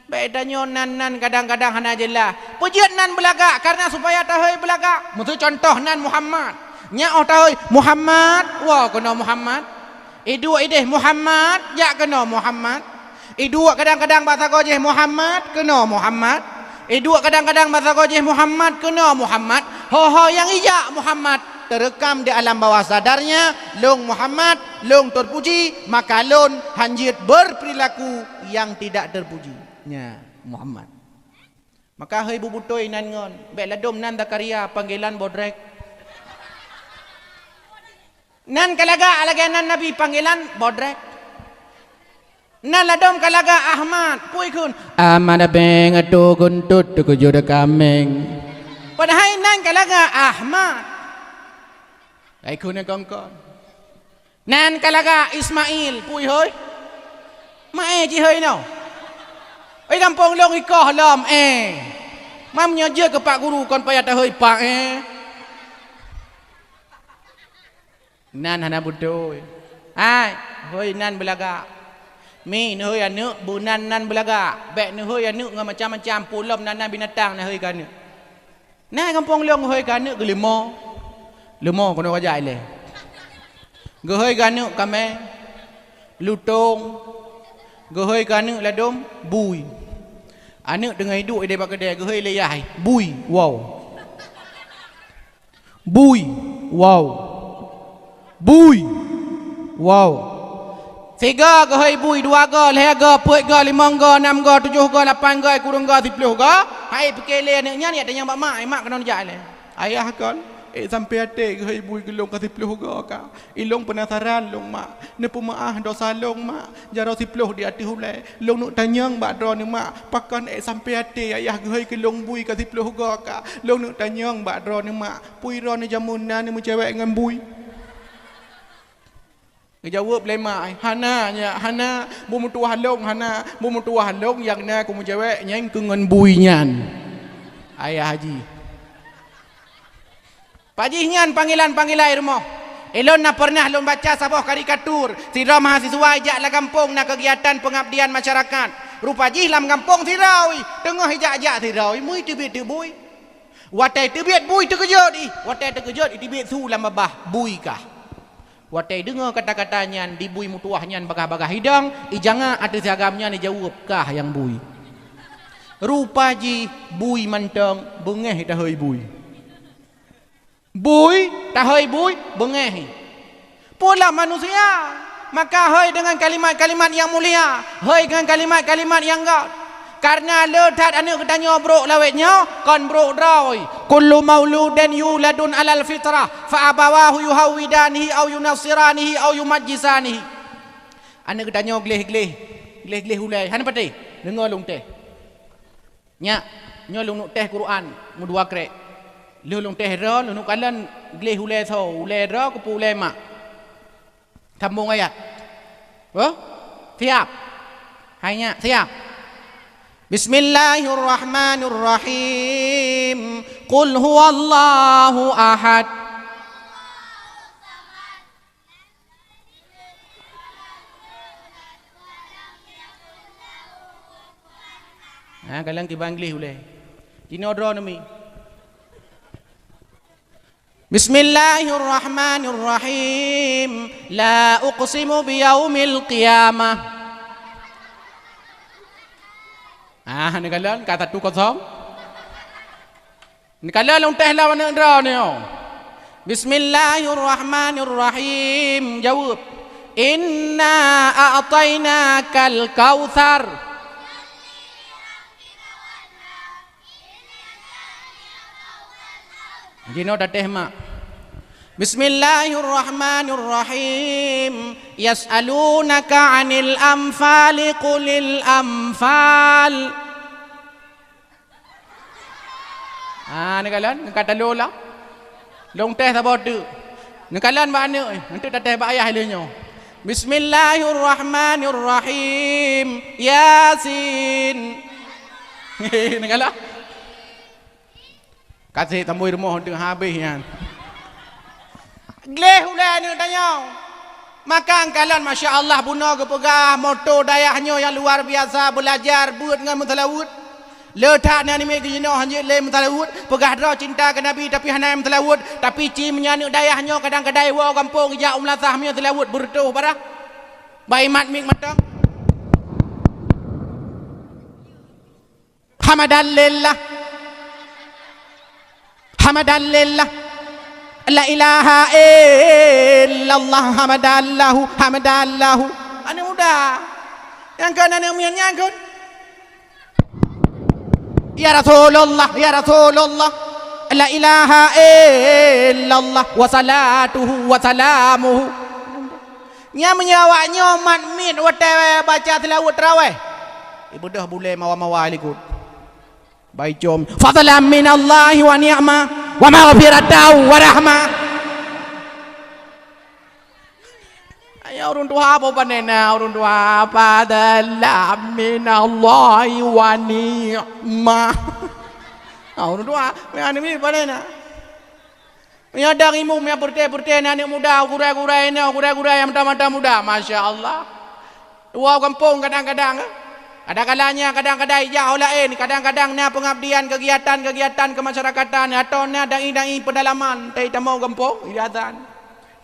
Bedanya nan kadang-kadang hana jelah. Pujian nan belagak karena supaya tahu belagak. Mutu contoh nan Muhammad. Nya tahu Muhammad, wah kena Muhammad. Dua ideh Muhammad, ya kena Muhammad. Dua kadang-kadang bahasa gojeh Muhammad, kena Muhammad. Dua kadang-kadang bahasa gojeh Muhammad, kena Muhammad. Ho yang ija Muhammad. Terekam di alam bawah sadarnya long Muhammad long terpuji maka lon hanjit berperilaku yang tidak terpujinya Muhammad maka hei bubutoy nan ngon be ladom nan Zakaria panggilan bodrek nan kalaga alaganan Nabi panggilan bodrek nan ladom kalaga Ahmad puy kun amana beng atu kuntut tu kujuda kameng padahal nan kalaga Ahmad Aikune kongkon. Nan kalaga Ismail puy hoy. Mae ji hoy no. Oi kampung long ikoh lam mamnya je ke pak guru kon payah dah hoi pak nan hana budoy ai hoi nan belaga mi ne hoi anu bunan nan belaga bek ne hoi anu ngam macam-macam pulam nan binatang ne hoi kan nah kampung long hoi kan ke lemo kono wajai le ge hoi kan kame lutong ge hoi kan ladom bui anak dengan hidup dia pakai dia gehoi leyai bui wow bui wow bui wow tiga gehoi bui dua ga leh ga puit ga lima ga enam ga tujuh ga lapan ga kurang ga 10 ga hai pikir le anaknya ni ada yang mak kena jak le ayah kan sampai adik gehoi bui gelong ka 10 ga ka ilong penasaran long mak ne pemaah dosa long mak jaro 10 di ati hulai long nuk tanyang bak dro ni mak pakan sampai adik ayah gehoi gelong bui ka 10 ga ka long nuk tanyang bak dro ni mak pui ro ni jamunan ni mu cewek ngan bui jawab le mak hana bu mu tuah long hana bu mu tuah long yang na ku mu cewek nyeng ku ngan bui nyan ayah haji Pakcik ngan panggilan rumah. Elon nak pernah lon baca sebuah karikatur. Sira mahasiswa ijaklah kampung nak kegiatan pengabdian masyarakat. Rupa jih lam kampung sirawi. Tengah ijak sirawi. Mui tibit tibui. Watai tibit bui terkejut. Watai terkejut tibit su lam babah. Bui kah. Watai dengar kata-katanya di bui mutuahnya bagah-bagah hidang. Ijanga atas agamnya ni jawab kah yang bui. Rupa jih bui mantang bengeh dah hoi bui. Bui, tahoi bui, bengehi. Pula manusia, maka hoi dengan kalimat-kalimat yang mulia, hoi dengan kalimat-kalimat yang gak. Karena letat anak ketanya bro lawetnya, kon bro droi. Kullu mauludin yuladun alal fitrah, fa abawahu yuhawidanihi au yunasiranihi au yumajjisanihi. Anak ketanya gleh hulai. Han pati, dengar long teh. Nya, nyolong teh Quran, mu dua krek. Lulung teh ra lulung kalan gleh hulai tho hulai ra ku pulai mak sambung ayat siap hanya siap Bismillahirrahmanirrahim Qul huwallahu ahad kalang tibang gleh hulai dino dra nami Bismillahirrahmanirrahim La uqsimu biyaumil qiyamah ni kalan kata tu kosong ni kalan long teh lawan ndra ni Bismillahirrahmanirrahim jawab Inna a'tainakal kautsar Jino dateh mak Bismillahirrahmanirrahim Yas'alunaka 'anil anfali qulil anfal ni kalan kata lola long teh sabodu ni kalan ba ane nanti dateh ba ayah lenyo Bismillahirrahmanirrahim Yasin ni kalan kasih tambui rumah untuk habis yan. Gleh ulai ni tanya. Maka angkalan Masya Allah buna kepegah motor dayahnya yang luar biasa belajar buat dengan mutalawud. Letak ni anime ke jino hanya le mutalawud. Pegah dra cinta ke Nabi tapi hanai mutalawud. Tapi cim menyanyi dayahnya kadang-kadang wa kampung ijak umlasah punya mutalawud bertuh parah. Baimat mik matang. Hamadalillah. Hamadalillah La ilaha illallah Hamadallahu Ini mudah Yang kan ini umiannya kan Ya Rasulullah La ilaha illallah Wa salatuhu wa salamuhu Nya menyawaknya matmin Watewe baca tilawut raweh Ibu dah boleh mawa-mawa alikut Baik jom fadlan minallahi wa ni'mah wa maghfiratan wa rahmah. Ayo Ya urun tua apa panena urun tua pada minallahi wa ni'mah. Urun tua yang ini panena. Ya dang imum ya perte-perte anak muda kurai-kurai yang mata-mata muda, masya Allah. Dua kampung kadang-kadang. Kadang-kadangnya kadang-kadang jauh lain, kadang-kadang na pengabdian kegiatan kemasyarakatan atau na dai-dai pedalaman tai tamau kampung iriatan.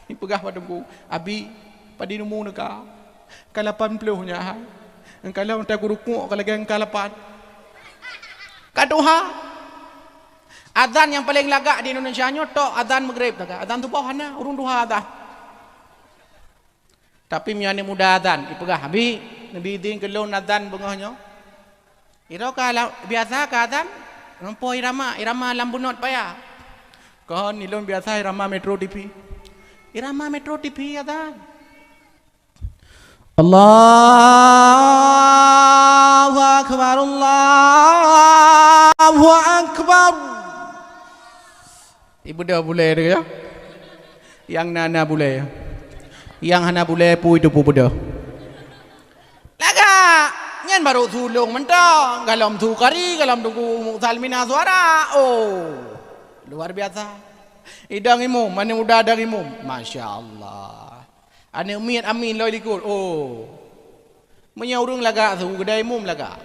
Ini pegah padungku. Abi padi numu neka. Kalapan peluhnya ha. Engkala unta guruku kalau gang kalapan. Kaduha. Azan yang paling lagak di Indonesia nyotok azan maghrib tak? Azan tu bawah na urun duha azan. Tapi miane muda azan ipegah abi nabi din kelon azan bengahnya. Iro kala biasa ka azan nampo irama lambunot paya. Kon nilon biasa irama Metro TV. Irama Metro TV azan. Allahu akbar Allahu akbar. Ibu dah boleh dia ya. Yang nana boleh. Yang hana boleh pu itu pu dah. Laga, nyan baru sulung mentang, galam tu kari, galam tunggu salmina suara. Oh, luar biasa. Idang imum, mana muda ada imum. Masya Allah. Ane umiat amin loy likut. Oh, menyaurung laga tu kedai imum laga.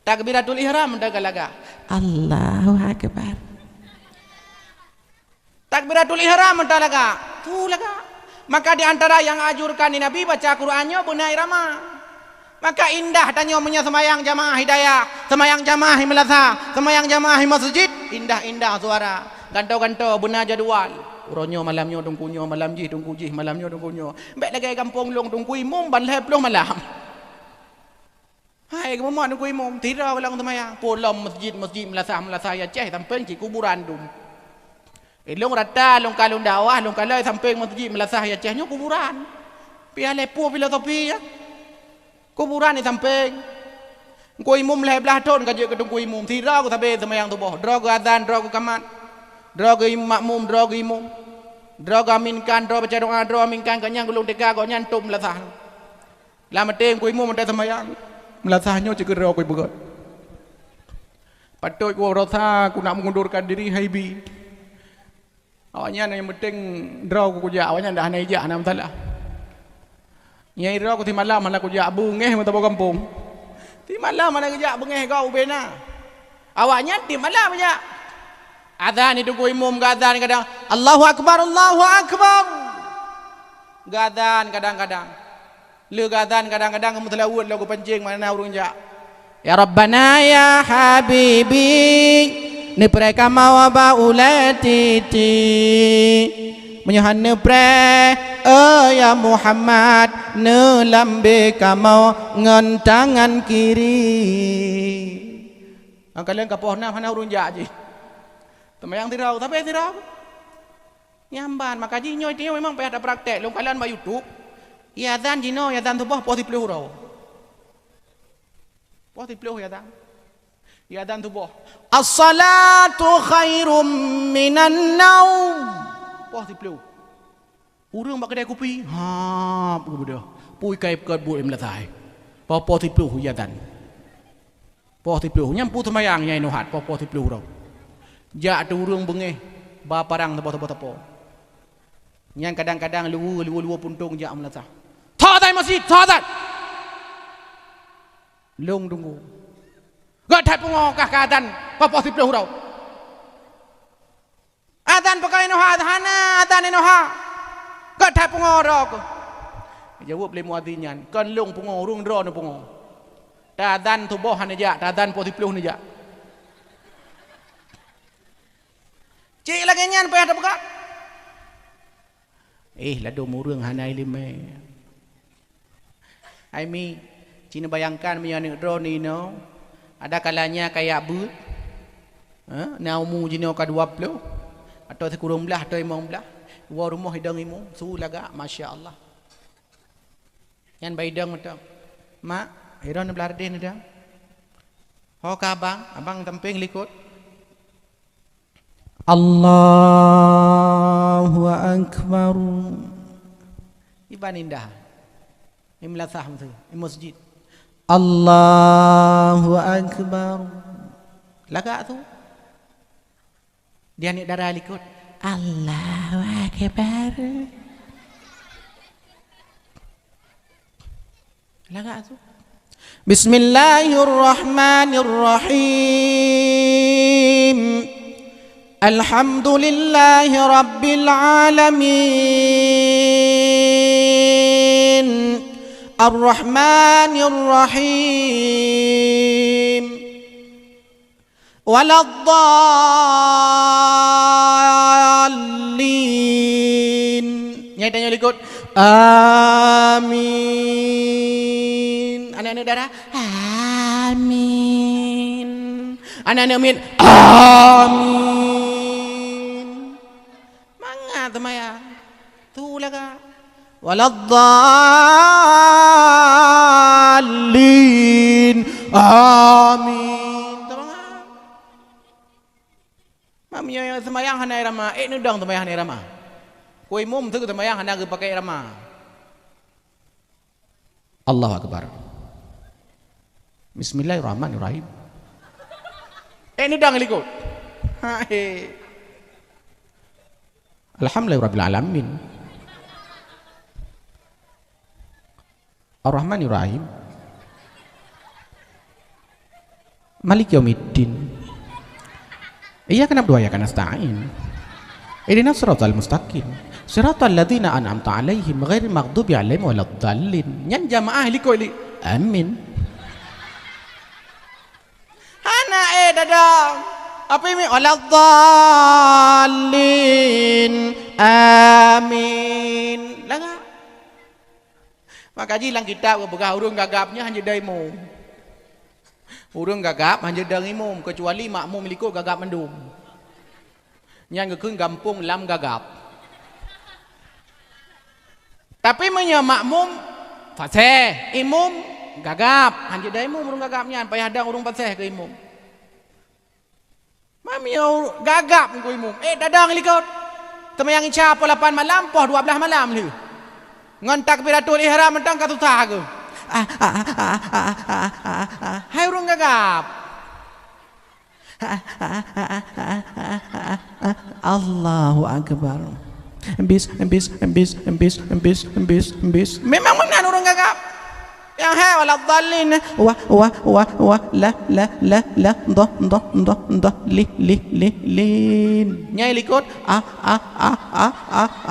Takbiratul ihram mendaga laga. Allahu akbar. Takbiratul ihram mentah laga. Tu laga. Maka di antara yang ajurkan di Nabi baca Qur'annya benar irama. Maka indah tanya punya semayang jamaah hidayah, semayang jamaah melasa, semayang jamaah masjid, indah-indah suara. Ganto-ganto benar jadual. Uronyo malamnya tungkunyo, malam ji tungku ji, malamnya tungkunyo. Baik lagi kampung long tungku imum balai peluh malam. Hai kamu mau tungku imum, tidak ulang semayang. Pulang masjid melasa ya ceh sampai ci kuburan dum. Long rata, long kalung dakwah, long kalai sampai masjid melasah ya cehnya kuburan. Pia lepo filosofi ya. Kuburan ni sampai. Ko imum leh belah ton kaje kedung ko imum. Tira ko sampai semayang tu boh. Drog azan, drog kamat. Drog makmum, drog imum. Drog aminkan, drog baca doa, drog aminkan kanyang gulung teka ko nyantum melasah. Lama teng ko imum mentai semayang. Melasahnya ceger drog ko ibu. Patut ko rasa ku nak mengundurkan diri haibi. Awaknya yang penting draw ku kujak awaknya dah naik jak nak masalah. Nyai draw ku ti malam mana kujak bungeh mata kampung. Ti malam mana kujak bungeh kau bena. Awaknya ti malam aja. Azan itu ku imum gazan kadang Allahu akbar Allahu akbar. Gazan kadang-kadang. Le gazan kadang-kadang kamu telawut lagu pancing mana urung jak. Ya Rabbana ya Habibi ni mereka mau baulatiti menyohan ne pre ya Muhammad ne lambe kamau ngan tangan kiri. Kalian kapoh na hana urun ja ji. Temayang tirau tapi tirau. Nyamban maka ji nyoy tio memang pe ada praktek long kalian ba YouTube. Ya dan jino ya dan tu boh poti pleu rau. Poti pleu ya dan. Ya dan tubuh. As-salatu khairum minan naum. Wah tipleu. Urang bak kedai kopi. Ha, begitu. Pui kai kat bu em la thai. Po tipleu ya dan. Po tipleu nyam pu semayang nyai nohat po tipleu rau. Ja tu urang bengeh ba parang tepo. Nyang kadang-kadang luwu puntung ja am la thai. Tha dai masjid, tha dai. Long tunggu. Gak ada pengokah ke adan papa siplah hurau adan pakai noha hana adan noha gak ada pengorok jawab le muadzinyan kan long pengorung dro no pengor ta adan tu boh hana ja ta adan papa siplah ni ja cik lagi nyan pe ada buka lado murung hana ilme ai mi cina bayangkan mian dro ni no. Ada kalanya kayak but, naumu jino ka 20 atau sekurang belah atau 15 dua rumah hidang imu su laga masya Allah. Yan baidang macam, mak hidang belah den dah. Ho ka abang tamping likut. Allahu akbar. Iban indah. Imlasah tu, masjid. Allahu Akbar. Lagak tu. Dia ni darah likut. Allahu Akbar. Lagak tu. Bismillahirrahmanirrahim. Alhamdulillahi rabbil alamin. Ar-Rahmanir-Rahim. Waladdallin. Nyai tanya ikut. Amin. Anak-anak darah. Amin. Anak-anak min. Amin. Mangga temaya. Tu laga. Waladdallin. Amin. Temaya. Mami yang semayang hanai rama. Nudang temaya hanai rama. Koi mum tu temaya hanai ke pakai rama. Allahu Akbar. Bismillahirrahmanirrahim. Nudang likut. Hai. Alhamdulillahirabbil alamin. Ar-Rahmanir-Rahim. Malik yaumiddin. Iyyaka na'budu wa iyyaka nasta'in. Ihdinas siratal mustaqim. Siratal ladzina an'amta 'alaihim ghairil maghdubi 'alaihim waladdallin. Nyan jamaah liko li. Amin. Hana dadang. Apa ini? Waladdallin. Amin. Laga. Maka ji lang kitab bergah urung gagapnya hanya daimu. Urung gagap hanya daimu kecuali makmum liko gagap mendum. Yang gekun gampung lam gagap. Tapi menye makmum fasih, imum gagap hanya daimu urung gagapnya payah ada urung fasih ke imum. Mami gagap ke imum. Dadang liko. Temayang isya pukul 8 malam, poh 12 malam li. Ngan takbiratul ihram mentang ka susah ke. Hai urung gagap. Allahu Akbar. Embis. Memang benar urung gagap. Yang hai waladdallin. Wa la dah lin. Nyai likut.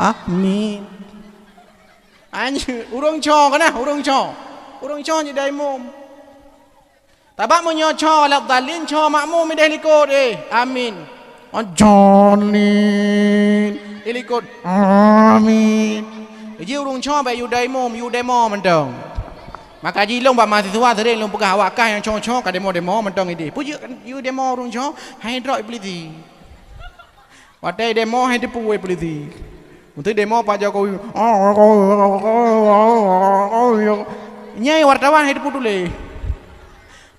Amin. Anjir, urung cho kana, urung cho je daimum. Tabak munyo cho waladdallin cho makmum dah likut amin. Ajalin. Likut. Amin. Ji urung cho ba yu daimum, yu demo mentong. Maka ji long ba mahasiswa sering long pegah wakah yang cho ka demo mentong ide. Puju yu demo urung cho, hai drok ibliti. Watai demo hai dipuwe ibliti. Untuk demo Pak Jokowi. Nyai wartawan hidup tulis.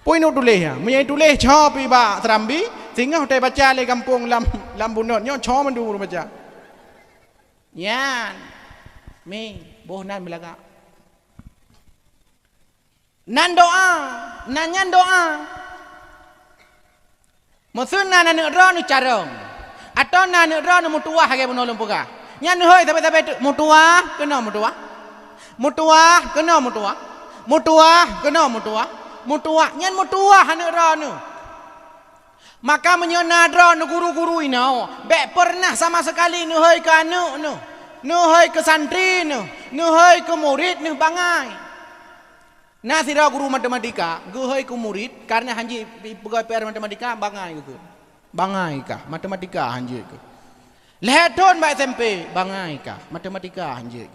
Poin tulis ya. Menyai tulis cho pi ba serambi sehingga hotel baca le kampung lam bunut nyo cho mendu baca. Yan. Mi boh nan belaga. Nan doa, nanyan doa. Maksud nan ro nu carong. Atau nan ro nu mutuah ke menolong pegah. Nyan hoi tapi mutua kena mutua. Nyan mutua hanu ranu. Maka menyonadra nu guru-guru inau be pernah sama sekali nu hoi ke anu nu hoi ke santri nu hoi ke murid nu bangai. Nah sira guru matematika gu hoi ke murid karena hanji pegawai PR matematika bangai gitu. Bangai kah matematika hanji ke. Leheton ba SMP bangai kah matematika hanjir.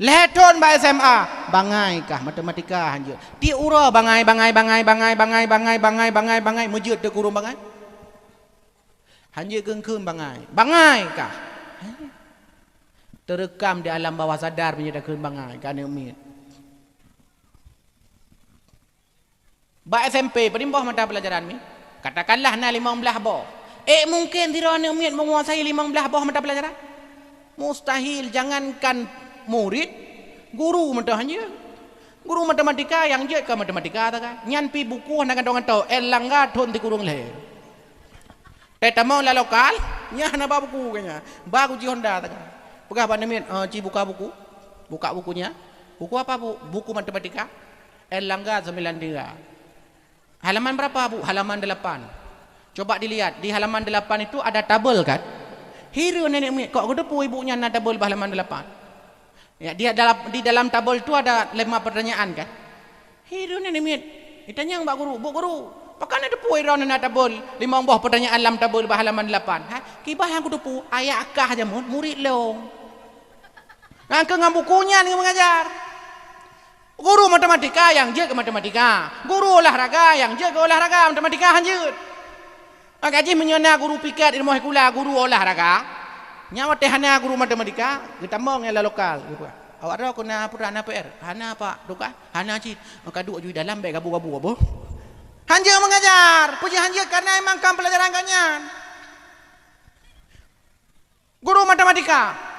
Leheton ba SMA bangai kah matematika hanjir. Ti ura bangai mujud te guru bangai. Hanjir keun bangai kah. Terekam di alam bawah sadar menjadi keun bangai kan umit. Ba SMP perimbah mata pelajaran mi. Katakanlah na 15 boh. Mungkin tidak umit menguasai 15 bawah mata pelajaran. Mustahil, jangankan murid, Guru mentah hanya. Guru matematika yang je ke matematika ta kan. Nyan pi buku nak dong to elangga thon ti kurung le. Tetamo la lokal nya na ba buku kanya. Ba ku ji Honda ta kan. Pegah apa nemin ci buka buku. Buka bukunya. Buku apa bu? Buku matematika. Elangga 93. Halaman berapa bu? Halaman 8. Coba dilihat di halaman 8 itu ada tabel kan. Hiru nenek mi kok kedepu ibunya na tabel halaman 8. Ya, dia di dalam tabel itu ada 5 pertanyaan kan. Hidu ni mit. Ditanya mbak guru, bu guru, pakan ada puai ron na tabel 5 buah pertanyaan dalam tabel halaman 8. Ha, kibah yang kudu ayat akah aja murid long. Ngangke ngam bukunya ni mengajar. Guru matematika yang je ke matematika. Guru olahraga yang je ke olahraga matematika hanjut. Ngaji menyana guru pikat ilmu hikula guru olahraga. Nyawa tehana guru matematika kita mau ngela lokal gitu. Awak ada kena purana PR. Hana pak duka. Hana cit. Kaduk ju dalam baik gabu-gabu apa? Hanja mengajar. Puji hanja karena emang kam pelajaran kanyan. Guru matematika.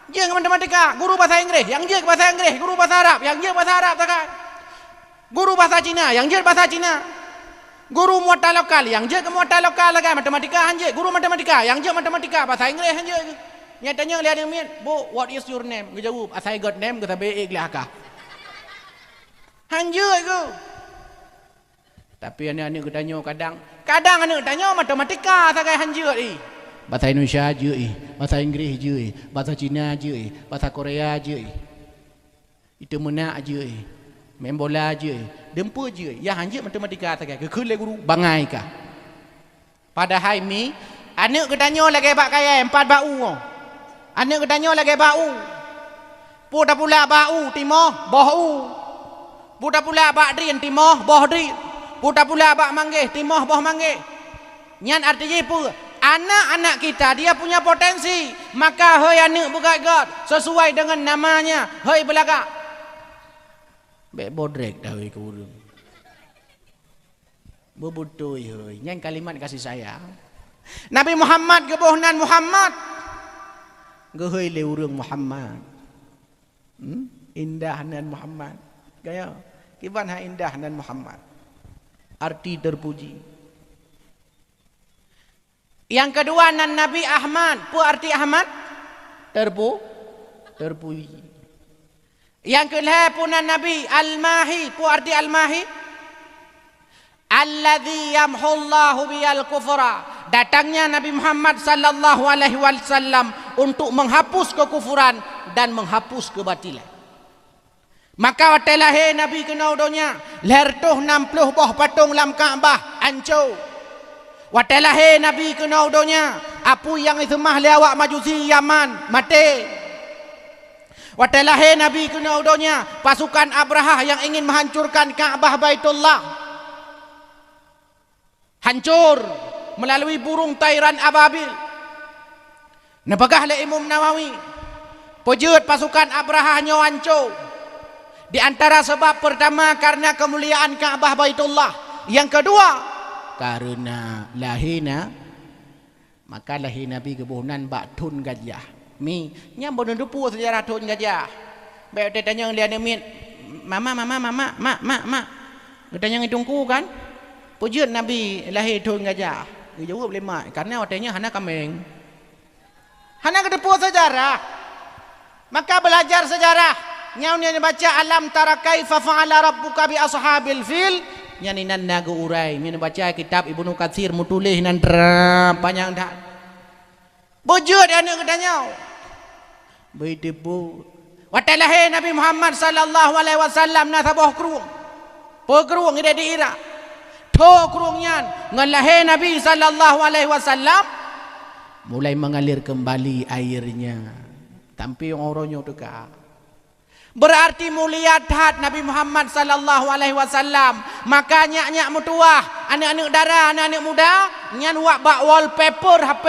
Je matematika, guru bahasa Inggris, yang je bahasa Inggris, guru bahasa Arab, yang je bahasa Arab tak. Guru bahasa Cina, yang je bahasa Cina. Guru muatal lokal, yang je ke muatal lokal lagi matematika hanje. Guru matematika, yang je matematika bahasa Inggris hanje. Nyatanya lihat yang min, bu, what is your name? Gue jawab, I got name, gue tabe iklaka. Hanje itu. Tapi anak-anak gue tanya kadang anak tanya matematika tak kayak hanje ni. Bahasa Indonesia je, bahasa Inggris je, bahasa Cina je, bahasa Korea je. Itu mana je. Main bola je, dempa je. Ya hanya matematika tak ke kele guru bangai ka. Padahal mi anak ketanya lagi bak kaya 4 bau. Anak ketanya lagi bau. Puda pula bau timoh bohu. Puda pula bak drin timoh boh drin. Puda pula bak manggih timoh boh manggih. Nyan artinya apa? Anak-anak kita dia punya potensi. Maka hei anak begat-gat sesuai dengan namanya. Hei belaka. Bek bodrek dah wei kurung. Bebutoi heuy, nyan kalimat kasih sayang. Nabi Muhammad gebohnan Muhammad. Geheuy le urang Muhammad. Indah nan Muhammad. Gaya, kiban ha indah nan Muhammad. Arti terpuji. Yang kedua nan Nabi Ahmad, pu arti Ahmad? Terpuji. Yang kelima punan Nabi Al-Mahi, pu arti Al-Mahi? Alladzi yamhullahu biyal kufra. Datangnya Nabi Muhammad sallallahu alaihi wasallam untuk menghapus kekufuran dan menghapus kebatilan. Maka watalah Nabi kena udonya lertuh 60 boh patung lam Kaabah ancau. Watalah Nabi kena udonya apu yang itu mah lewat majusi Yaman mati. Watalah Nabi kena udonya pasukan Abrahah yang ingin menghancurkan Kaabah Baitullah. Hancur melalui burung tairan ababil. Napagah le Imam Nawawi. Pujud pasukan Abrahah nyo hancur. Di antara sebab pertama karena kemuliaan Kaabah Baitullah. Yang kedua karena lahina maka lahir Nabi kebohnan bak tun gajah. Mi nyam bodoh dupu sejarah tun gajah. Baik dia tanya dia min mama. Dia tanya ngitungku kan. Pujud Nabi lahir tun gajah. Dia jawab lemah karena watanya hana kambing. Hana kedepu sejarah. Maka belajar sejarah. Nyau ni baca alam tara kaifa fa'ala rabbuka bi ashabil fil. Nyani nan nago urai. Min baca kitab Ibnu Katsir mutulih nan panjang dah. Pujud anak ketanya. Beitipu. Watalah Nabi Muhammad sallallahu alaihi wasallam na taboh kruung. Po kruung ida di ira. Tho kruung nyan ngalah Nabi sallallahu alaihi wasallam mulai mengalir kembali airnya. Tampi oronyo dekat. Berarti mulia hat Nabi Muhammad sallallahu alaihi wasallam. Makanya nyak mutuah, anak-anak dara, anak-anak muda nyan wak bak wallpaper HP.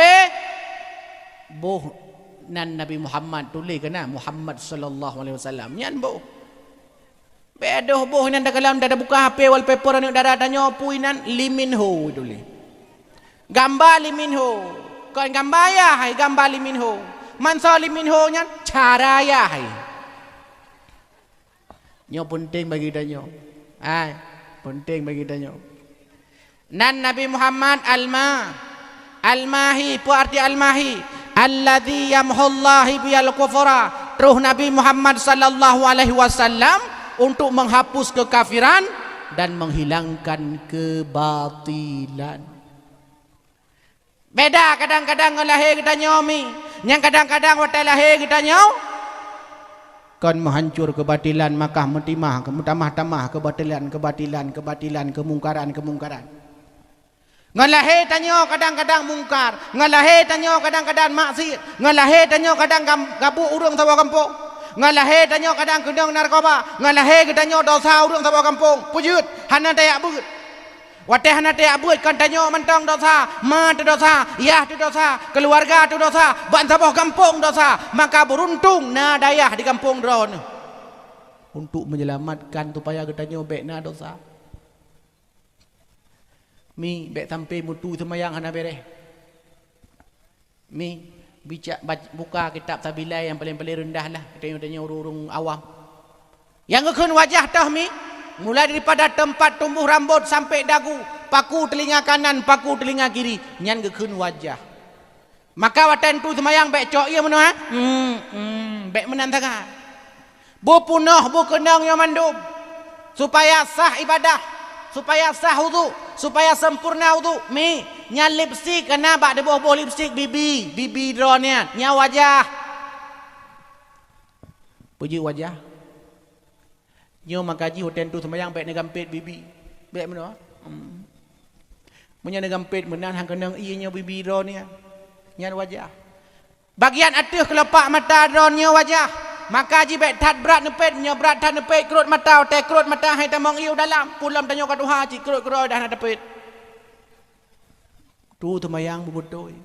Boh nan Nabi Muhammad tulis kena Muhammad sallallahu alaihi wasallam nyan boh. Bedoh boh nan dalam dah buka HP wallpaper anak dara tanya puinan Liminho tulis. Gambar Liminho. Kan gambar ya hai gambar Liminho. Man so Liminho nyan cara ya hai. Nyo penting bagi kita nyo. Penting bagi kita nyo. Dan Nabi Muhammad Al-Mahi, apa arti Al-Mahi? Alladzi yamhullahi biyal kufra. Terus Nabi Muhammad sallallahu alaihi wasallam untuk menghapus kekafiran dan menghilangkan kebatilan. Beda kadang-kadang lahir kita nyomi, yang kadang-kadang waktu lahir kita nyau kan menghancur kebatilan, maka mentimah, tamah kebatilan, kemungkaran. Ngalahir tanyo kadang-kadang mungkar, ngalahir tanyo kadang-kadang maksiat, ngalahir tanyo kadang gabuk urang sawa kampung, ngalahir tanyo kadang kendang narkoba, ngalahir tanyo dosa urang sawa kampung. Pujut hana dayak beut. Wateh hana dayak beut kan tanyo mentang dosa, ma tu dosa, yah tu dosa, keluarga tu dosa, ban sawa kampung dosa, maka beruntung na dayah di kampung dron. Untuk menyelamatkan supaya ketanyo bekna dosa. Mi bek sampai mutu semayang hana bereh. Mi buka kitab Sabilai yang paling-paling rendah lah. Tanya urung-urung awam. Yang ngekun wajah tah mi, mulai daripada tempat tumbuh rambut sampai dagu, paku telinga kanan, paku telinga kiri, nyan ngekun wajah. Maka watan tu semayang bek cok ia mana? Bek menantang. Bu punah bu kenang yang mandum supaya sah ibadah, supaya sah wudu, supaya sempurna wudu. Mi nya lipstick kena bak de boh lipstick bibi dronnya nya wajah. Puji wajah. Nyo makaji hotel tu sembayang bek negampit bibi. Bek mana? Munya negampit menan hang kenang ieu nya bibi dronnya. Nya wajah. Bagian atas kelopak mata dronnya wajah. Maka jibek tat berat nepet nya berat tat nepet kerut mata te kerut mata hai tamong iu dalam pulam tanyo ka Tuhan ci kerut dah nak dapet tu temayang bubutoi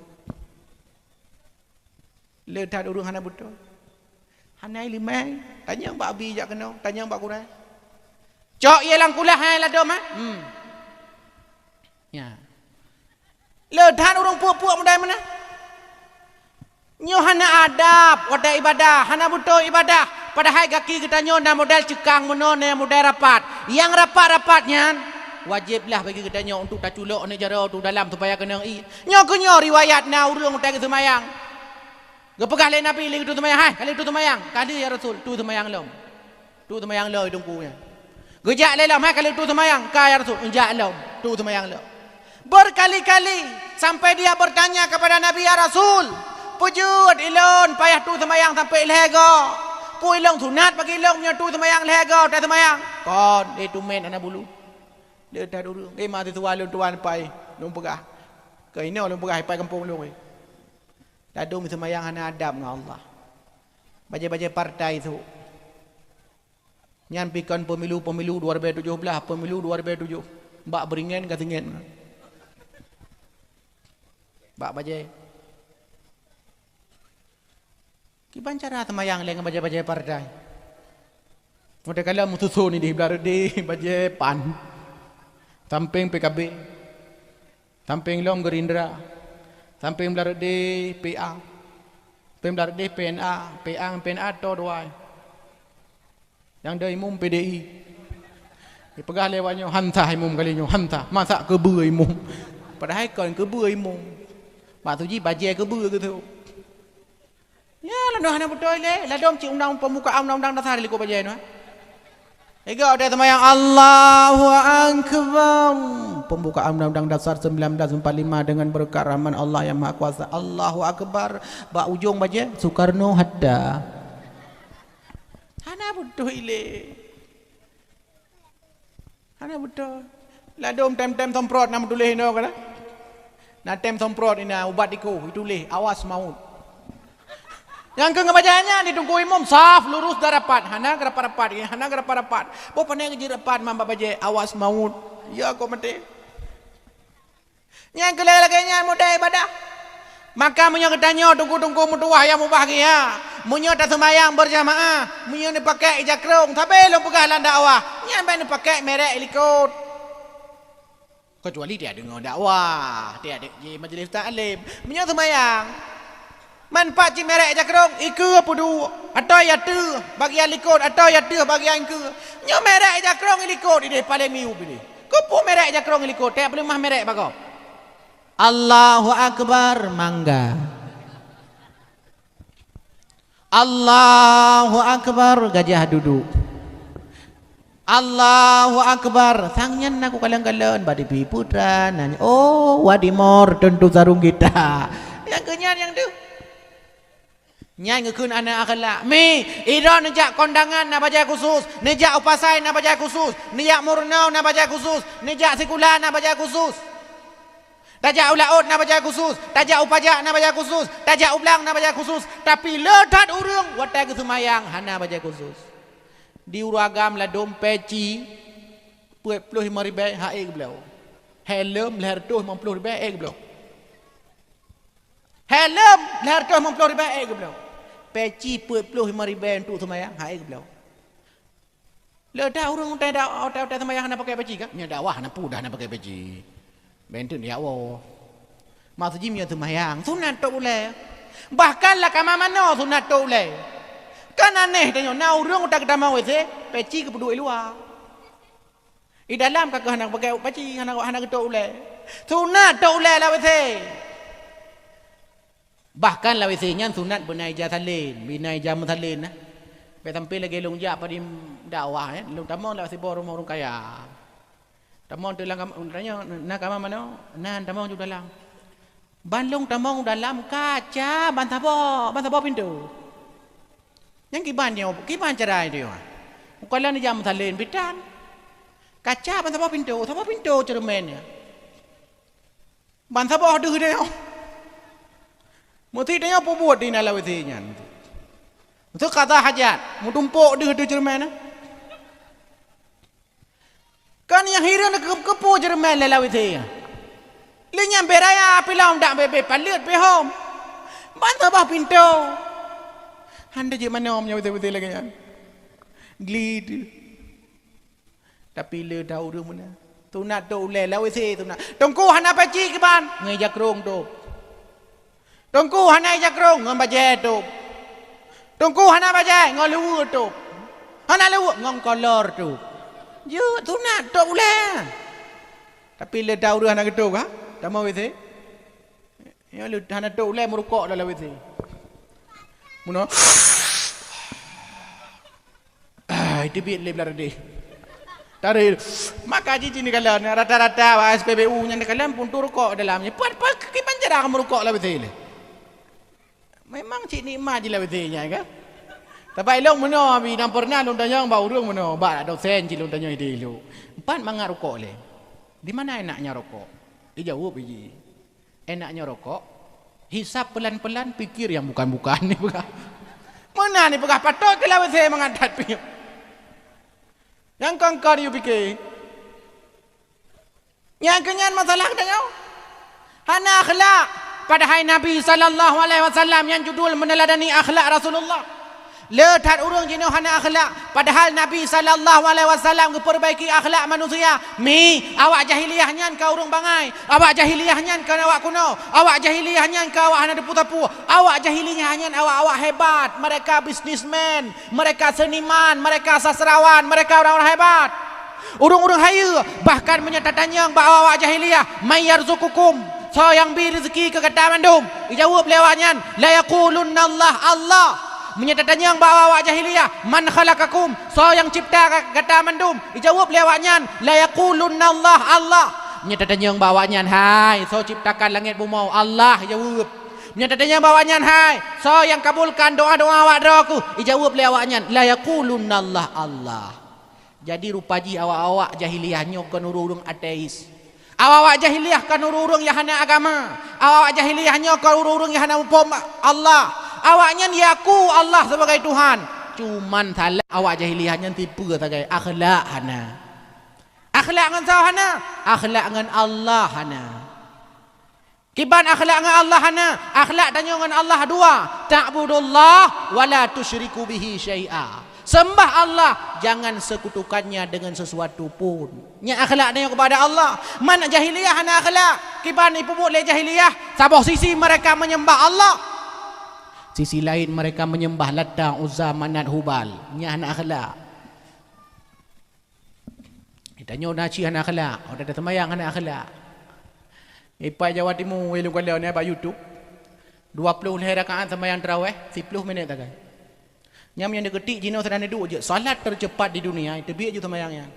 le tat urang hana butoi hanai limai tanya mbak abi jak kena tanya mbak kurai cok ye lang kulah hai la dom ya le tat urang puak-puak mudai mana nyo hana adab wada ibadah hana butuh ibadah padahal kaki kita nyo na model cekang mono na model rapat yang rapat-rapatnya wajiblah bagi kita nyo untuk tak culuk ni jara tu dalam supaya kena nyo kunyo riwayat na urung utai ke semayang gepegah le nabi li tu semayang hai kali tu semayang kali ya rasul tu semayang lom tu semayang lo dungkunya gejak le lom hai kali tu semayang ka ya rasul unjak lom tu semayang lo berkali-kali sampai dia bertanya kepada nabi ya rasul pujud ilon payah tu semayang sampai lego pu ilong sunat bagi ilong nya tu semayang lego tak semayang kon itu men anak bulu dia dah dulu mati tua lun tuan pai lun pegah ke ini lun pegah pai kampung lun dadung semayang hana adab dengan Allah baje-baje partai tu nyan pikon pemilu 2017 pemilu 2007 mbak beringen katingen mbak baje kiban cara semayang dengan baca-baca partai. Mudah kala musuh ni di belar di baca PAN. Samping PKB. Samping long Gerindra. Samping belar di PA. Samping belar di PNA, PNA to dua. Yang dah imum PDI. Dipegah lewatnya hantah imum kali nyo hantah. Masa kebu imum. Padahal kon kebu imum. Mak tu ji baca kebu gitu. Ya, lalu hanya betul le. Lalu cik undang pembukaan undang-undang dasar liko baca no. Ega ada temayang Allahu Akbar. Pembukaan undang-undang dasar 1945 dengan berkat rahman Allah yang Maha Kuasa. Allahu Akbar. Ba ujung baca Soekarno Hatta. Hanya betul le. Hanya betul. Lalu tem-tem semprot nama tulis no kana. Na tem semprot ina ubat iko tulis awas maut. Yang ke ngebacanya ditunggu imam saf lurus dah rapat hana rapat-rapat hana rapat-rapat bo pandai kerja rapat mamba baje awas maut ya kau mati yang kelelaganya mudah ibadah maka munyo ketanya tunggu-tunggu mutuah yang mubahagia munyo tak semayang berjamaah munyo ni pakai ijakrung tapi lo pegah lan dakwah yang bae ni pakai merek ikut kecuali dia dengar dakwah dia ada di majlis taklim munyo semayang Manfaat je merek jakrong ike pudu atau ya tu bagi yang likut atau ya tu bagi yang ke. Nyo merek jakrong likut ide paling miu pilih. Kupu merek jakrong likut tak boleh mah merek bago. Allahu akbar mangga. Allahu akbar gajah duduk. Allahu akbar sangnya aku kalang-kalang badi piputran nanya oh wadimor tentu sarung kita. Yang kenyan yang tu nyai ngekun anak akhlak mi ida nejak kondangan na baca khusus nejak upasai na baca khusus nejak murnau na baca khusus nejak sekulah na baca khusus tajak ulaut na baca khusus tajak upajak na baca khusus tajak ublang na baca khusus tapi ledat urung watai kesemayang hana baca khusus di uragam la dompeci 25 ribu haik belau helm leher tu 50 ribu haik belau helm leher tu 50 ribu haik belau peci 25 ribu untuk semayang haik belau ledak urung utai semayang hana pakai peci kan nya dakwah hana pudah hana pakai peci bentun ya Allah maksud jim ya semayang sunat tu boleh bahkan lah kama mana sunat tu boleh kan aneh tanya na urung utak kita mau wese peci ke pedui luar di dalam kakak hana pakai peci hana tu boleh sunat tu boleh lah wese bahkan lah wese nyan sunat benai jasalin binai jam salin nah pe tampil lagi longjak pada dakwah ya long tamon lah wese rumah orang kaya tamon tu lang tanya nak kama mana nan tamon ju dalam balong tamon dalam kaca bantabo pintu yang kiban cara dia kalau ni jam salin bidan kaca bantabo pintu cermennya bantabo aduh dia Mesti dia apa buat di dalam wetenya. Itu kata hajat, mu tumpuk dia cermin. Kan yang hira nak kepu cermin dalam wetenya. Linya beraya pilau dak bebe palit behom. Bantah bah pintu. Handa je mana omnya betul-betul lagi kan. Glid. Tapi le tahu dia mana. Tu nak tu le lawe se tu nak. Tongku hana paci ke ban. Ngejak rong tu. Tungku hana jakrong ngam baje tu. Tungku hana baje ngolu tu. Hana lu ngam kolor tu. Yo tu nak tu boleh. Tapi le tahu dia hana gitu ha? Tak mau wese. Ya lu hana tu boleh merukok dalam wese. Muno. Itu biar le belar deh. Tarik. Maka cici ni kalau rata-rata SPBU nya ni kalau pun tu rukok dalamnya. Pas kiban jarang merukok dalam wese le. Memang cik nikmat je lah betulnya kan. Tapi long mana abi nam pernah long tanya bau urang mana ba dosen cik long tanya ide lu. Empat mangat rokok le. Di mana enaknya rokok? Dia jawab biji. Enaknya rokok hisap pelan-pelan pikir yang bukan-bukan ni bukan. Mana ni pegah patut ke lawan saya mengadat pi. Yang kangkar you fikir. Yang kenyan masalah tanya. Hana akhlak. Padahal Nabi sallallahu alaihi wasallam yang judul meneladani akhlak Rasulullah. Letat urang jino hana akhlak. Padahal Nabi sallallahu alaihi wasallam memperbaiki akhlak manusia. Mi, awak jahiliyah nyan kau urang bangai. Awak jahiliyah nyan kau awak kuno. Awak jahiliyah nyan kau awak hana depu-tapu. Awak jahiliyah nyan awak hebat. Mereka bisnismen, mereka seniman, mereka sastrawan, mereka orang-orang hebat. Urang-urang hayu bahkan menyatakannya bahawa awak jahiliyah mayarzukukum so yang beri rezeki ke kata mandum dijawab lewatnya la yaqulunna Allah menyatakannya bahawa awak jahiliyah man khalaqakum so yang cipta kata mandum dijawab lewatnya la yaqulunna Allah menyatakannya bahawanya hai so ciptakan langit bumi Allah jawab menyatakannya bahawanya hai so yang kabulkan doa-doa awak doaku dijawab lewatnya la yaqulunna Allah jadi rupaji awak-awak jahiliyahnya kan urung ateis. Awak jahiliyah kan urung yang hana agama. Awak jahiliyahnya kan urung yang hana upom Allah. Awaknya yaku Allah sebagai Tuhan. Cuman salah awak jahiliyahnya tipu sebagai akhlak hana. Akhlak dengan sah hana. Akhlak dengan Allah hana. Kiban akhlak dengan Allah hana. Akhlak tanya dengan Allah dua. Ta'budullah wa la tusyriku bihi syai'a. Sembah Allah, jangan sekutukannya dengan sesuatu pun. Nya akhlaknya kepada Allah. Mana jahiliyah hana akhlak. Kiban ibu boleh jahiliyah. Sabah sisi mereka menyembah Allah. Sisi lain mereka menyembah Latang, Uzza, Manat, Hubal. Nya anak akhlak. Ditanya naci anak akhlak. Orang dah temayang anak akhlak. Ipai Jawa Timur, welung kalau ni apa YouTube. 20 rakaat temayang tarawih, 10 minit tak kan. Nyam yang deketik Cina sedang duduk je. Salat tercepat di dunia, itu biar je temayangnya.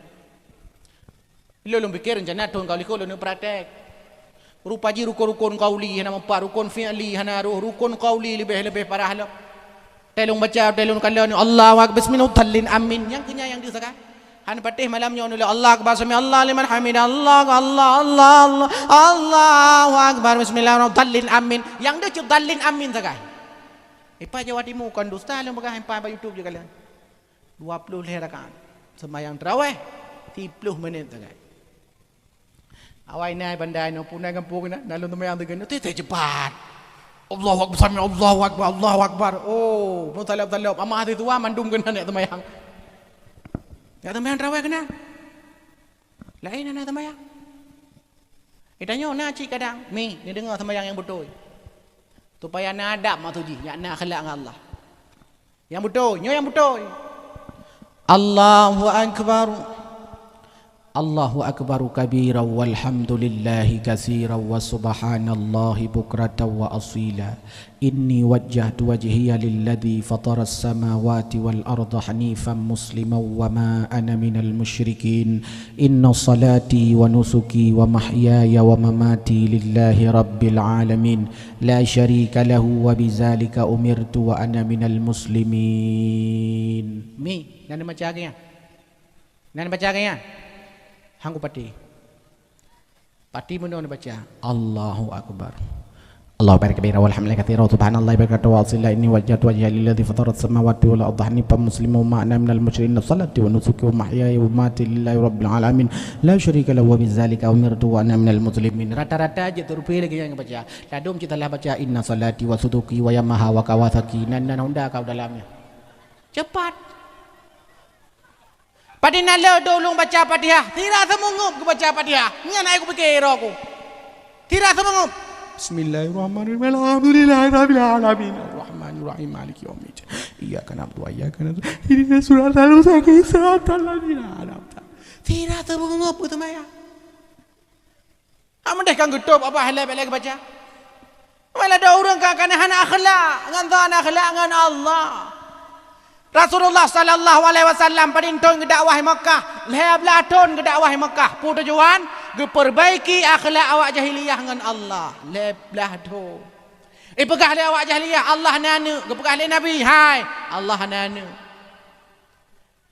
Lu fikir rencana tahun kau liko lu praktek. Rupa ji rukun-rukun qauli hana empat rukun fi'li hana rukun qauli lebih parah lah. Telung baca telung kalau ni Allahu akbar bismillah tallin amin yang punya yang dia sekarang. Han patih malamnya ni Allah akbar sami Allah liman hamid Allah Allahu akbar bismillah tallin amin yang dia tallin amin sekarang. Ipa Jawa Timur kan dusta lu bagah empat pa YouTube je kalian. 20 rakaat sembahyang tarawih 30 minit sekarang. Awai nai bandai no punai kampung na nalun tumayang dengan tu cepat. Allahu akbar sami Allahu akbar. Oh, mau talab amah tu tua mandum kena nak tumayang. Nak tumayang tarawih kena. Lain nak tumayang. Ditanya nak cik kadang, ni dengar tumayang yang betul. Tu payah nak adab mak tuji, nak akhlak dengan Allah. Yang betul, yang betul. Allahu akbar. Allahu akbar kabira walhamdulillahi katsira wa subhanallahi bukratan wa asila. Inni wajjahtu wajhiya lilladzi fataras samawati wal arda hanifan musliman wa ma ana minal musyrikin. Inna salati wa nusuki wa mahyaya wa mamati lillahi rabbil alamin la syarika lahu wa bidzalika umirtu wa ana minal muslimin. Mi, nana baca agaknya. Nana baca agaknya. Hanggu pati. Pati mana nak baca? Allahu akbar. Allahu akbar kabira walhamdulillah katsira wa subhanallahi barakatuhu wa asila inni wajjahtu wajhiya lilladzi fataras samawati wal arda hanifan musliman wa ma'ana minal musyrikin salati wa nusuki wa mahyaya wa mamati lillahi rabbil alamin la syarika lahu wa bidzalika umirtu wa ana minal muslimin. Rata-rata je terupil lagi yang baca. Ladum kita lah baca inna salati wa suduki wa yamaha wa kawasaki nan honda kau dalamnya. Cepat. Pada nala dolong baca Fatihah, tidak semungup ku baca Fatihah. Nya nak aku fikir aku. Tidak semungup. Bismillahirrahmanirrahim. Alhamdulillahirabbil alamin. Arrahmanirrahim. Maliki yaumiddin. Iyyaka na'budu wa iyyaka nasta'in. Ihdinas siratal mustaqim. Siratal ladzina an'amta 'alaihim. Tidak semungup tu maya. Amun dah kan getup apa halal balik baca. Malah ada orang kan hana akhlak, ngan akhlak dengan Allah. Rasulullah sallallahu alaihi wasallam perintah ke dakwah Mekah, leblah tahun ke dakwah Mekah. Pu tujuan ke perbaiki akhlak awak jahiliyah dengan Allah. Leblah tahun. Pegah le awak jahiliyah Allah nana, ke pegah le Nabi, hai Allah nana.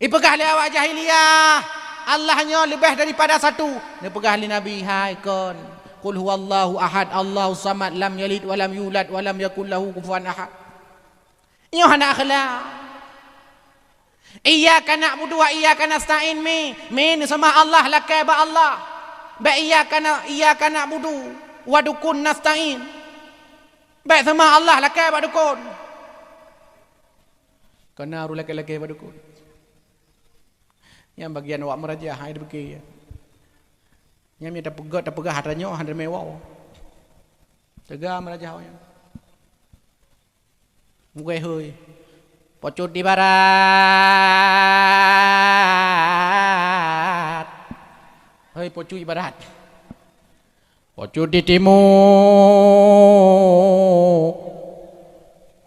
Pegah le awak jahiliyah Allahnya lebih daripada satu. Ne pegah le Nabi, hai kon. Qul huwallahu ahad, Allahu samad, lam yalid wa lam yulad wa lam yakul lahu kufuwan ahad. Ini hana akhlak. Iyyaka na'budu wa iyyaka nasta'in min sama Allah lakai ba Allah. Ba iyyaka na'budu wa dukun nasta'in. Ba sama Allah lakai ba dukun. Kana ru lakai ba dukun. Yang bagian awak merajah hai dibeki. Yang mi tak pegah hartanya harta mewah. Jaga merajah awak. Mugai heuy. Pocut di barat. Hei pocut di barat. Pocut di timur.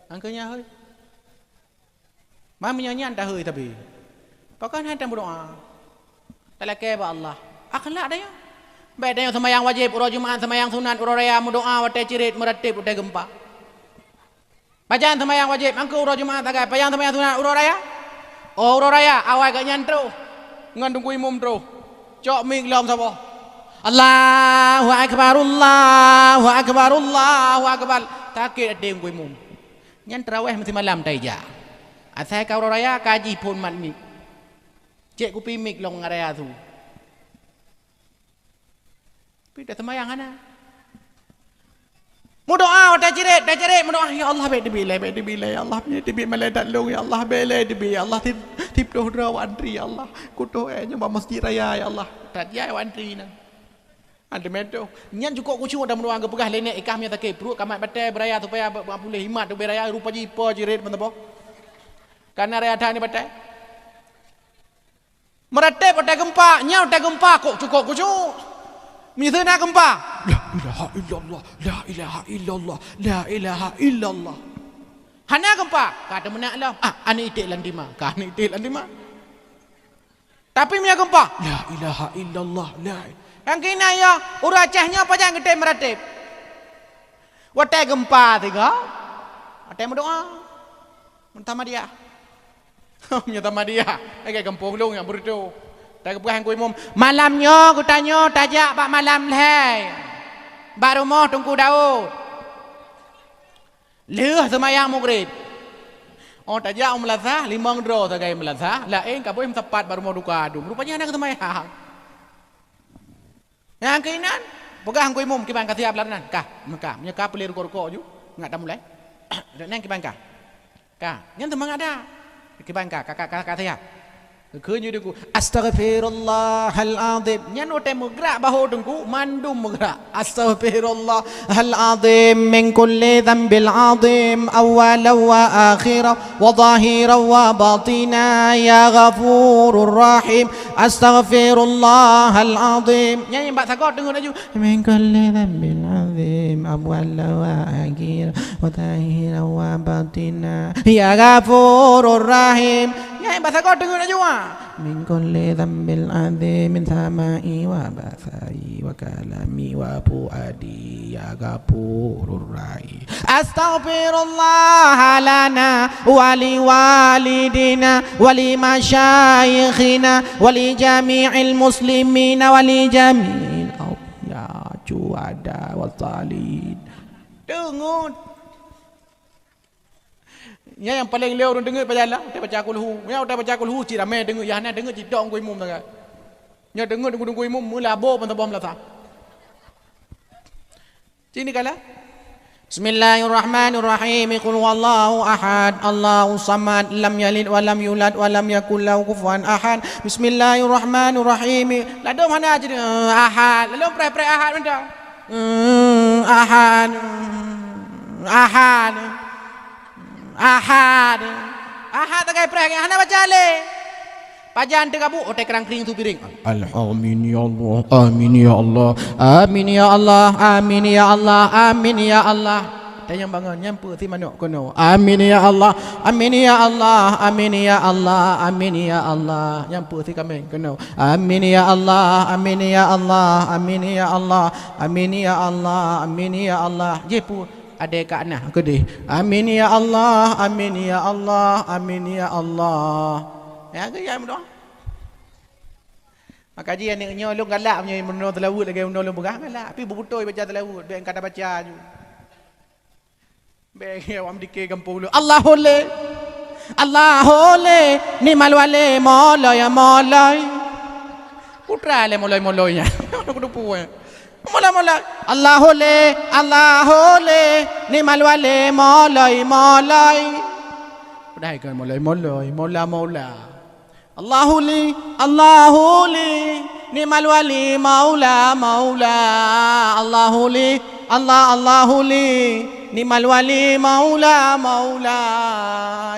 Angkanya hei. Mami nyanyian dah hei tapi. Pakan hantam berdoa. Talakai ba Allah. Akhlak dia. Baik dia sembahyang wajib, urut Jumaat, sembahyang sunat, urut raya, berdoa, watai cirit, meratib, watai gempa. Bacaan sembahyang wajib, angku urut Jumaat agak, payang sembahyang sunat, urut raya. Oh urut raya, awal gak nyantro. Ngan tunggu imam tro. Cok mik lam sapa? Allahu akbar, Allahu akbar, Allahu akbar. Takut ada tunggu imam. Nyan tarawih mesti malam taija. Asal kau urut raya kaji pun mat mik. Cek ku pi mik long raya tu. Pi dah sembahyang ana. Mu doa dah cerit mu doa ya Allah baik dibilai ya Allah dibi malai dalung ya Allah belai dibi ya Allah tip doh rawan tri ya Allah kuto nya ba masjid raya ya Allah tak ya wan tri na Ada medo. Nyan cukup kucu ada menuang ke pegah lenek ikah mia takik perut kamat batai beraya supaya boleh himat tu beraya rupa jipa jirit mentabo. Karena raya dah ni batai. Meratep otak gempa, nyau otak gempa kok cukup kucu. Mithuna gempa. La ilaha illallah, la ilaha illallah, la ilaha illallah. Hana gempa, kata menak lah. Ani itik landima, kah ani itik landima. Tapi mia gempa, la ilaha illallah, la. Yang kena ya, uracahnya apa jangan gede meratip. Watai gempa tiga, watai berdoa, mentama dia, mentama dia. Kayak kampung long yang beritu. Tak kebuah yang ku imum. Malamnya ku tanya tajak pak malam leh. Baru mau tunggu Daud. Leh semayang maghrib. Oh tajak melazah limang dro tagai melazah. Lain kabu im tepat baru mau duka adu. Rupanya anak semayang. Yang keinan pegang ku imum kiban kasiap laranan. Kah, maka menyeka pelir korko ju. Enggak dah mulai. Nang kiban kah. Kah, nyan temang ada. Kiban kah, kakak saya. Kenyuh dengku astaghfirullahal azim nyan ote mugrak bahu dengku mandum mugrak astaghfirullahal azim min kulli dhanbil azim awwalan wa akhiran wa zahiran wa batina ya ghafurur rahim astaghfirullahal azim nyanyi mbak sakot dengar aju min kulli dhanbil azim awwalan wa akhiran wa zahiran wa batina ya ghafurur rahim nyanyi mbak sakot dengar aju من كل ذنب العظيم من سمائي وبصري وكلامي وفؤادي يا غفور الرحيم أستغفر الله لنا ولوالدنا ولمشايخنا ولجميع المسلمين ولجميع الأولياء والشهداء والصالحين. Dengar. Nya yang paling leo dengar pajalah, kita baca kulhu. Nya kita baca kulhu ci ramai dengar, ya hana dengar ci dong ku imum tak. Nya dengar ku imum mula bo pun tabam lata. Sini kala. Bismillahirrahmanirrahim. Qul huwallahu ahad, Allahus samad, lam yalid wa lam yulad wa lam yakul lahu kufuwan ahad. Bismillahirrahmanirrahim. Ladom hana je ahad. Ladom pre ahad benda. Ahad. Ahad. Ahad tagai preh hana baca le. Pajan teh kabu otek kerang kering tu piring. Amin ya Allah. Amin ya Allah. Amin ya Allah. Amin ya Allah. Amin ya Allah. Tanya bangun nyampu ti manuk kono. Amin ya Allah. Amin ya Allah. Amin ya Allah. Amin ya Allah. Nyampu ti kami kono. Amin ya Allah. Amin ya Allah. Amin ya Allah. Amin ya Allah. Amin ya Allah. Jepu ada kat nah gede. Amin ya Allah, amin ya Allah, amin ya Allah. Ya ke ya doa. Maka dia ni nyolong galak punya menolak telawud lagi menolak begah galak. Tapi berputoi baca telawud, dia kata baca ju. Bagi awam dikir kampung lu. Allah hole. Allah hole, ni malwale molay molay. Putra le molay-molaynya. Aku dupu. Mola Allah hole ni malwale molay udah kan molay mola Allah hole ni malwali maula Allah hole ni malwali maula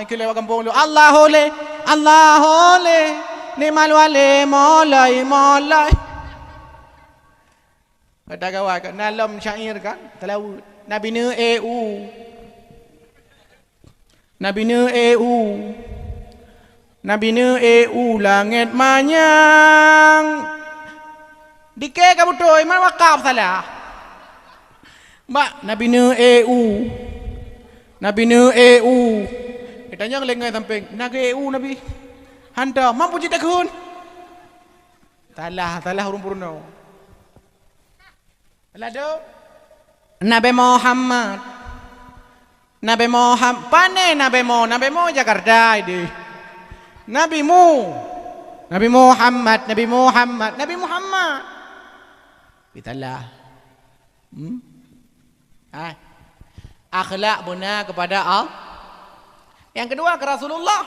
ikile wa kampung lu Allah hole ni malwale molay kata kawan kat dalam syair kan telawud Nabi ne langit manyang dike kamu toy man wakaf salah mbak Nabi ne ditanya lengai samping Nabi hantar mampu jitak hun salah huruf purno Lado Nabi Muhammad pane Nabi Jakarta ini Nabi Muhammad bitalah akhlak buna kepada Allah. Yang kedua ke Rasulullah.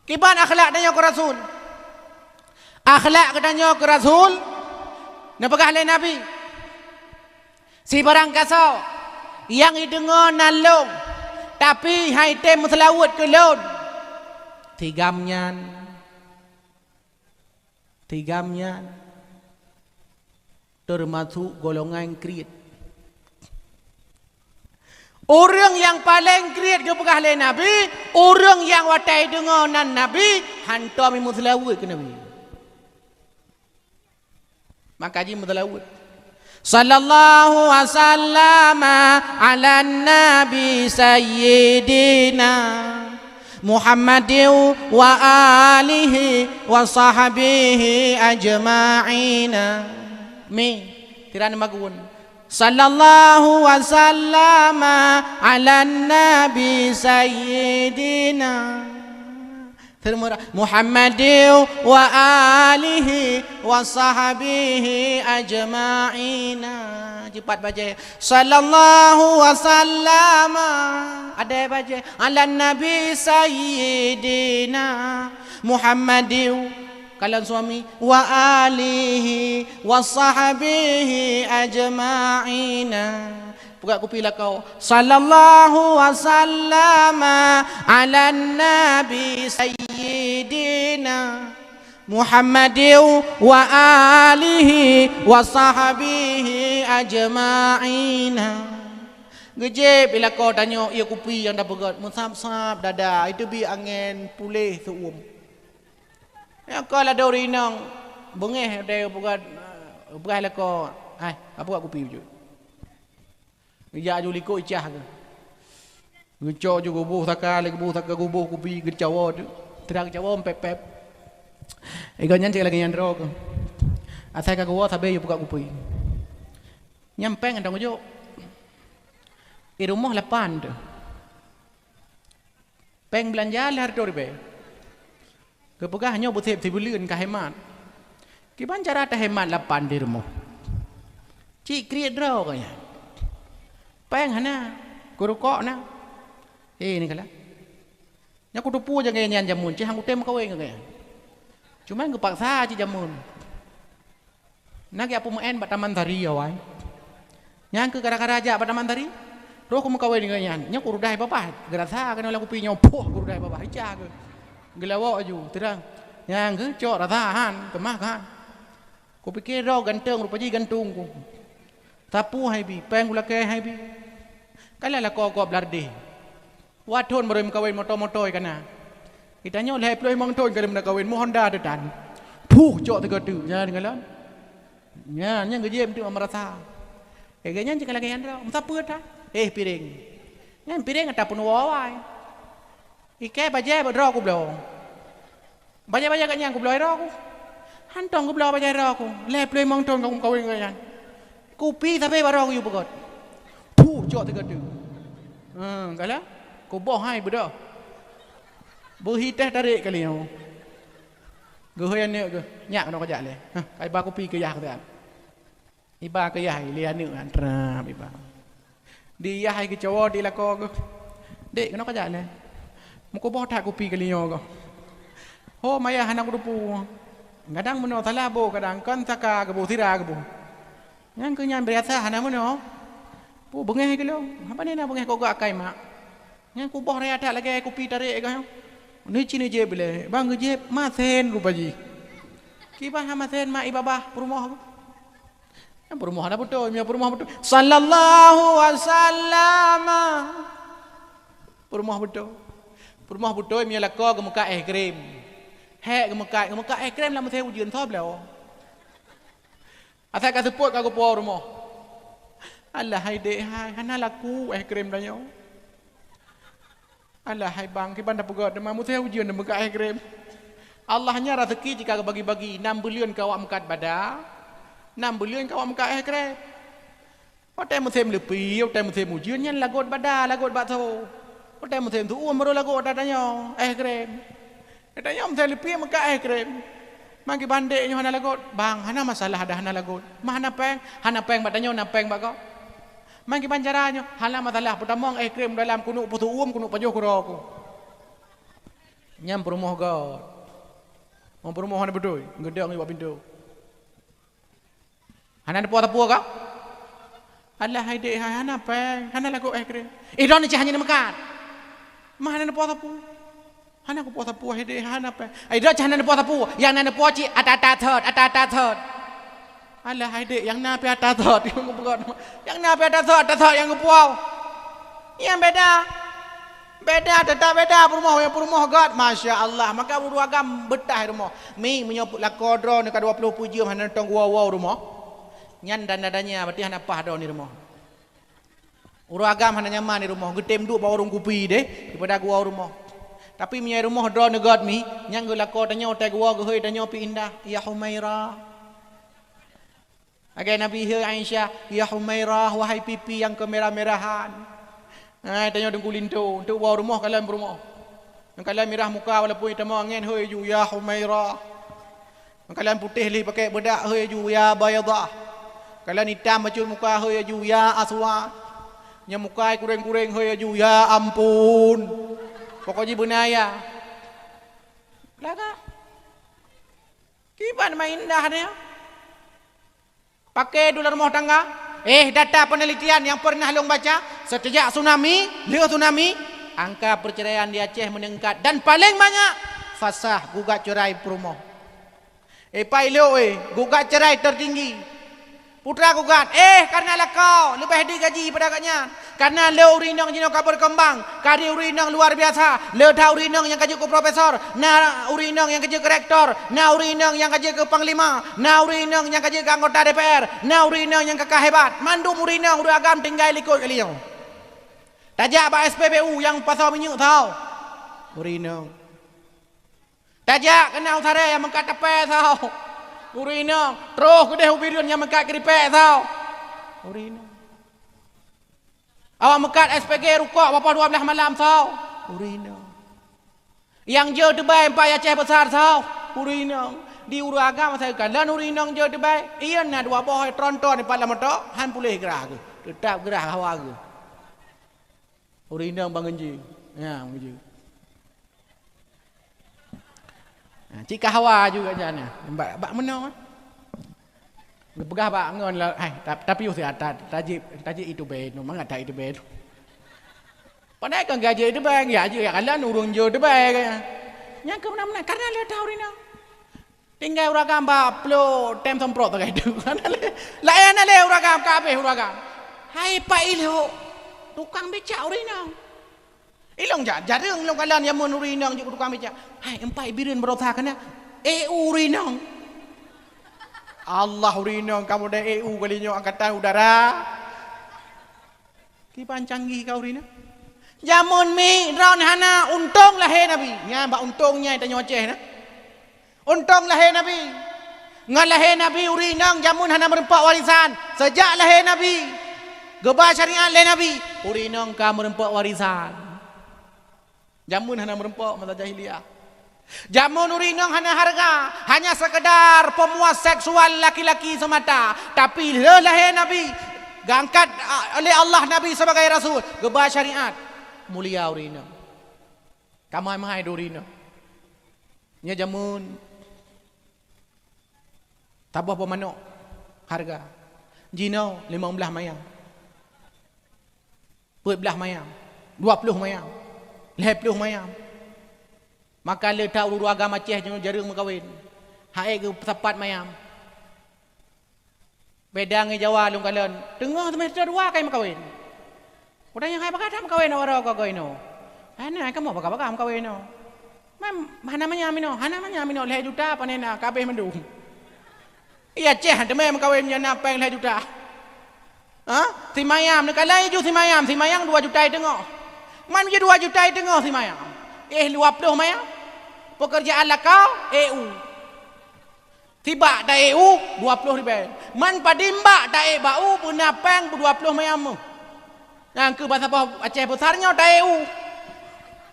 Kiban akhlak dan ke Rasul. Akhlak katanya ke Rasul Napakah lain Nabi? Si barang kasau yang idengar nalung tapi hai tem selawat ke lon. Tigamnya termasuk golongan kriat. Orang yang paling kriat kepada lain Nabi, orang yang watai dengar nan Nabi, hantar mi muslawat ke Nabi. Maka ji muslawat. Sallallahu wasallam ala nabi sayyidina Muhammadin wa alihi wa sahbihi ajma'ina. Mi tirana magun. Sallallahu wasallam ala nabi sayyidina Muhammadin wa alihi wa sahbihi ajma'ina. Cepat baca. Sallallahu wasallam ada baca ala nabi sayyidina Muhammadin kalian suami wa alihi wa sahbihi ajma'ina. Buka kupilah kau. Sallallahu wasallam ala nabi sayyidina Muhammadin wa alihi wa sahbihi ajma'ina. Gejep bila kau tanya ia kupi yang dah berat musab-sab dada itu bi angin pulih suum. Ya kalau ada orang inang bengeh ada bukan lah kau. Hai apa buat kupi je. Ya ju liko icah ke. Gecok ju gubuh takal gubuh kupi gecawa tu. Terang cawa pep. Ganyan cik lagi yang drog. Asal ka gua sabe yo buka kupi. Nyampeng ndang jo. Di rumah 8 tu. Peng belanja lah harto ribe. Kepegah hanya buat sebulan ke hemat. Gimana cara tak hemat 8 di rumah? Cik kriat draw kaya. Peng hana, kurukok na. Ni kala. Nya ku tupu jangan nyan jamun, cik hang utem kau kaya. Cuma ku paksa cik jamun. Nak ya pumen bat taman tari awai. Nyang ke kara-karaja bat taman tari. Roh ku mengkawin dengan nyan. Nya ku rudai papa. Gerasa kana lagu pinyo poh ku rudai papa. Ica ke. Gelawak aju terang yang ke cok ratahan kemah kan ku pikir rau ganteng rupanya gantung ku tapu hai bi peng gula ke hai bi kala la ko blarde wathon merim kawin moto-moto kana kita nyo le ploi mong thon kale mena kawin mo Honda de dan puh cok tega tu nya dengan nya gejem tu merasa kayaknya jika lagi andra mtapu ta piring nya piring ta pun wawai Ike baca berdoa aku belum. Baca kat yang aku belum doa aku. Hantong aku belum baca doa aku. Lep mong tong aku kawin dengan. Kopi tapi baru aku yuk pegot. Puh cok tiga tu. Kala, kau boh hai berdoa. Berhitah tarik kali yang. Gehoyan ni ke? Nyak nak kerja le. Iba kopi ke yah kan. Iba ke yah lian ni kan. Tram iba. Di yah ke cowok di lako ke. Dek nak kerja le. Muka boh tak kopi kali yang ke. Oh maya anak rupu. Kadang meno talabo kadang kan taka ke bu tira ke bu. Yang kenyan berasa anak meno. Bu bengeh ke lo. Apa ni nak bengeh kau gak kai mak. Yang ku boh rea tak lagi kopi tarik ke. Ni cini je bele. Bang je masen rupa ji. Kibah masen mak ibabah perumah. Yang perumah ada betul, mi perumah betul. Sallallahu wasallam. Perumah betul. Perumah betul mi lakau ke muka krim. Hek ke muka krim lah mesti ujian thop lah. Asal ka support ka ko rumah. Allah hai dek hai hana laku krim dah nyo. Allah hai bang ki banda pegot demam mesti ujian de muka krim. Allahnya rezeki jika bagi-bagi 6 bulan kau angkat badan. 6 bulan kau angkat krim. Otai mesti melepi, otai mesti ujian nyan lagot badan, lagot bakso. Otai mesti tu umur lagot dadanya krim. Dadanya mesti lepi muka krim. Magi bandeknya hana lagot. Bang, hana masalah ada hana lagot. Mah hana peng badannya hana peng bak kau. Magi banjarannya hana masalah pertama krim dalam kunuk putu kunuk pajuh kuraku. Nyam perumah god. Orang perumah hana betul. Gedang ni buat pintu. Hana depo tapu ka? Allah hai dek hai hana pe, hana lagu keren. Don ni hanya makan. Mana depo tapu? Hana ko po tapu hai dek hana pe. Don hana depo tapu, yang nana depo ci ata third. Allah hai dek yang na pe ata third, yang na pe ata third yang ngupuau. Yang beda tetap beda perumoh God Masya Allah maka buru agam betah rumah mi menyoput lah kodro ni ka 20 puji mana tong wow rumah nyan dan dadanya berarti hana pah do ni rumah uru agam hana nyaman ni rumah getem duk bawa urung kupi deh daripada gua rumah tapi menyai rumah do ni God mi nyang gula ko tanya otai gua gehoi tanya pi indah ya Humairah agai Nabi Aisyah ya Humairah wahai pipi yang kemerah-merahan. Tanya dengku lintu, untuk bawa rumah kalian berumah. Kalian merah muka walaupun hitam angin, hei ju ya Humairah. Kalian putih li pakai bedak, hei ju ya Bayadah. Kalian hitam macul muka, hei ju ya Aswad. Yang muka kuring-kuring, hei ju ya ampun. Pokoknya benaya. Laga. Kiban main indahnya. Pakai dolar rumah tangga. Data penelitian yang pernah long baca sejak tsunami, angka perceraian di Aceh meningkat dan paling banyak fasah gugat cerai perumah. Gugat cerai tertinggi. Putra gugat, karena kau lebih digaji pada agaknya. Karena le urinang jino ka berkembang, kari urinang luar biasa. Le dah urinang yang kerja ke profesor, na urinang yang kerja ke rektor, na urinang yang kerja ke panglima, na urinang yang kerja ke anggota DPR, na urinang yang kakak hebat. Mandu urinang uru agam tinggal ikut kalian. Tajak ba SPBU yang pasal minyak tahu. Urinang. Tajak kena utara yang mengkat tepe tahu. Urinang. Terus kedeh ubirun yang mengkat keripek tahu. Urinang. Awak mekat SPG rukuk berapa 12 malam tahu. Urinang. Yang je Dubai empat Aceh besar tahu. Urinang. Di uru agama saya kan lan urinang je Dubai. Iya na dua boh tronton di palam tok han pulih gerah ke. Tetap gerah hawa ke. Urinang bangenji. Ya, bangenji. Cika hawa juga jana. Bak menang. Pegah bak ngon lah. Tapi usih taji itu beno, mangata itu beno. Pandai kan gaji itu bang ya aja kalan urung jo itu bang. Yang ke mana karena le tahu rina. Tinggal uragam ba plo tem semprot tak itu. Layan le uragam kabeh uragam. Hai Pak Ilho. Tukang becak urina. Ilong jarang long kalan yang mun urina juga tukang becak. Hai empai birin berotah kana. Urina. Allah urinong kamu dah EU kalinya angkatan udara. Kipan canggih kau urina. Jamun mi ron hana untung lahir Nabi. Nya ba untungnya tanya Aceh na. Untung lahir Nabi. Ngan lahir Nabi urinong jamun hana merempak warisan. Sejak lahir Nabi. Gebah syariat lahir Nabi. Urinong ka merempak warisan. Jamun hana merempak masa jahiliah. Jamun urinong hanya harga, hanya sekedar pemuas seksual laki-laki semata. Tapi lahir Nabi, diangkat oleh Allah Nabi sebagai Rasul. Gebah syariat, mulia urinong. Kamu mahai urinong. Nya jamun, tabah pemanok, harga. Jino 15 mayang. Put belah mayang. 20 mayang. 10 mayang. Maka le tahu uru agama Aceh jaring mengkawin. Hae ke tepat mayam. Beda nge Jawa lung kalian. Tengah semester 2 kai mengkawin. Udah yang hai bakal mengkawin orang kau no. Ana kamu bakal mengkawin no. Mana manyamino, hana manyamino 1 juta panena kabeh mendung. Iya Aceh deme mengkawin nyana peng 1 juta. Si mayam nak kalai ju si mayam 2 juta tengok. Man je 2 juta tengok si mayam. 20 mayam. Pekerjaan lah kau EU. Tiba dah EU 20 ribu. Man padimba dah bau punya peng 20 mayam. Yang ke bahasa Aceh besarnya dah EU.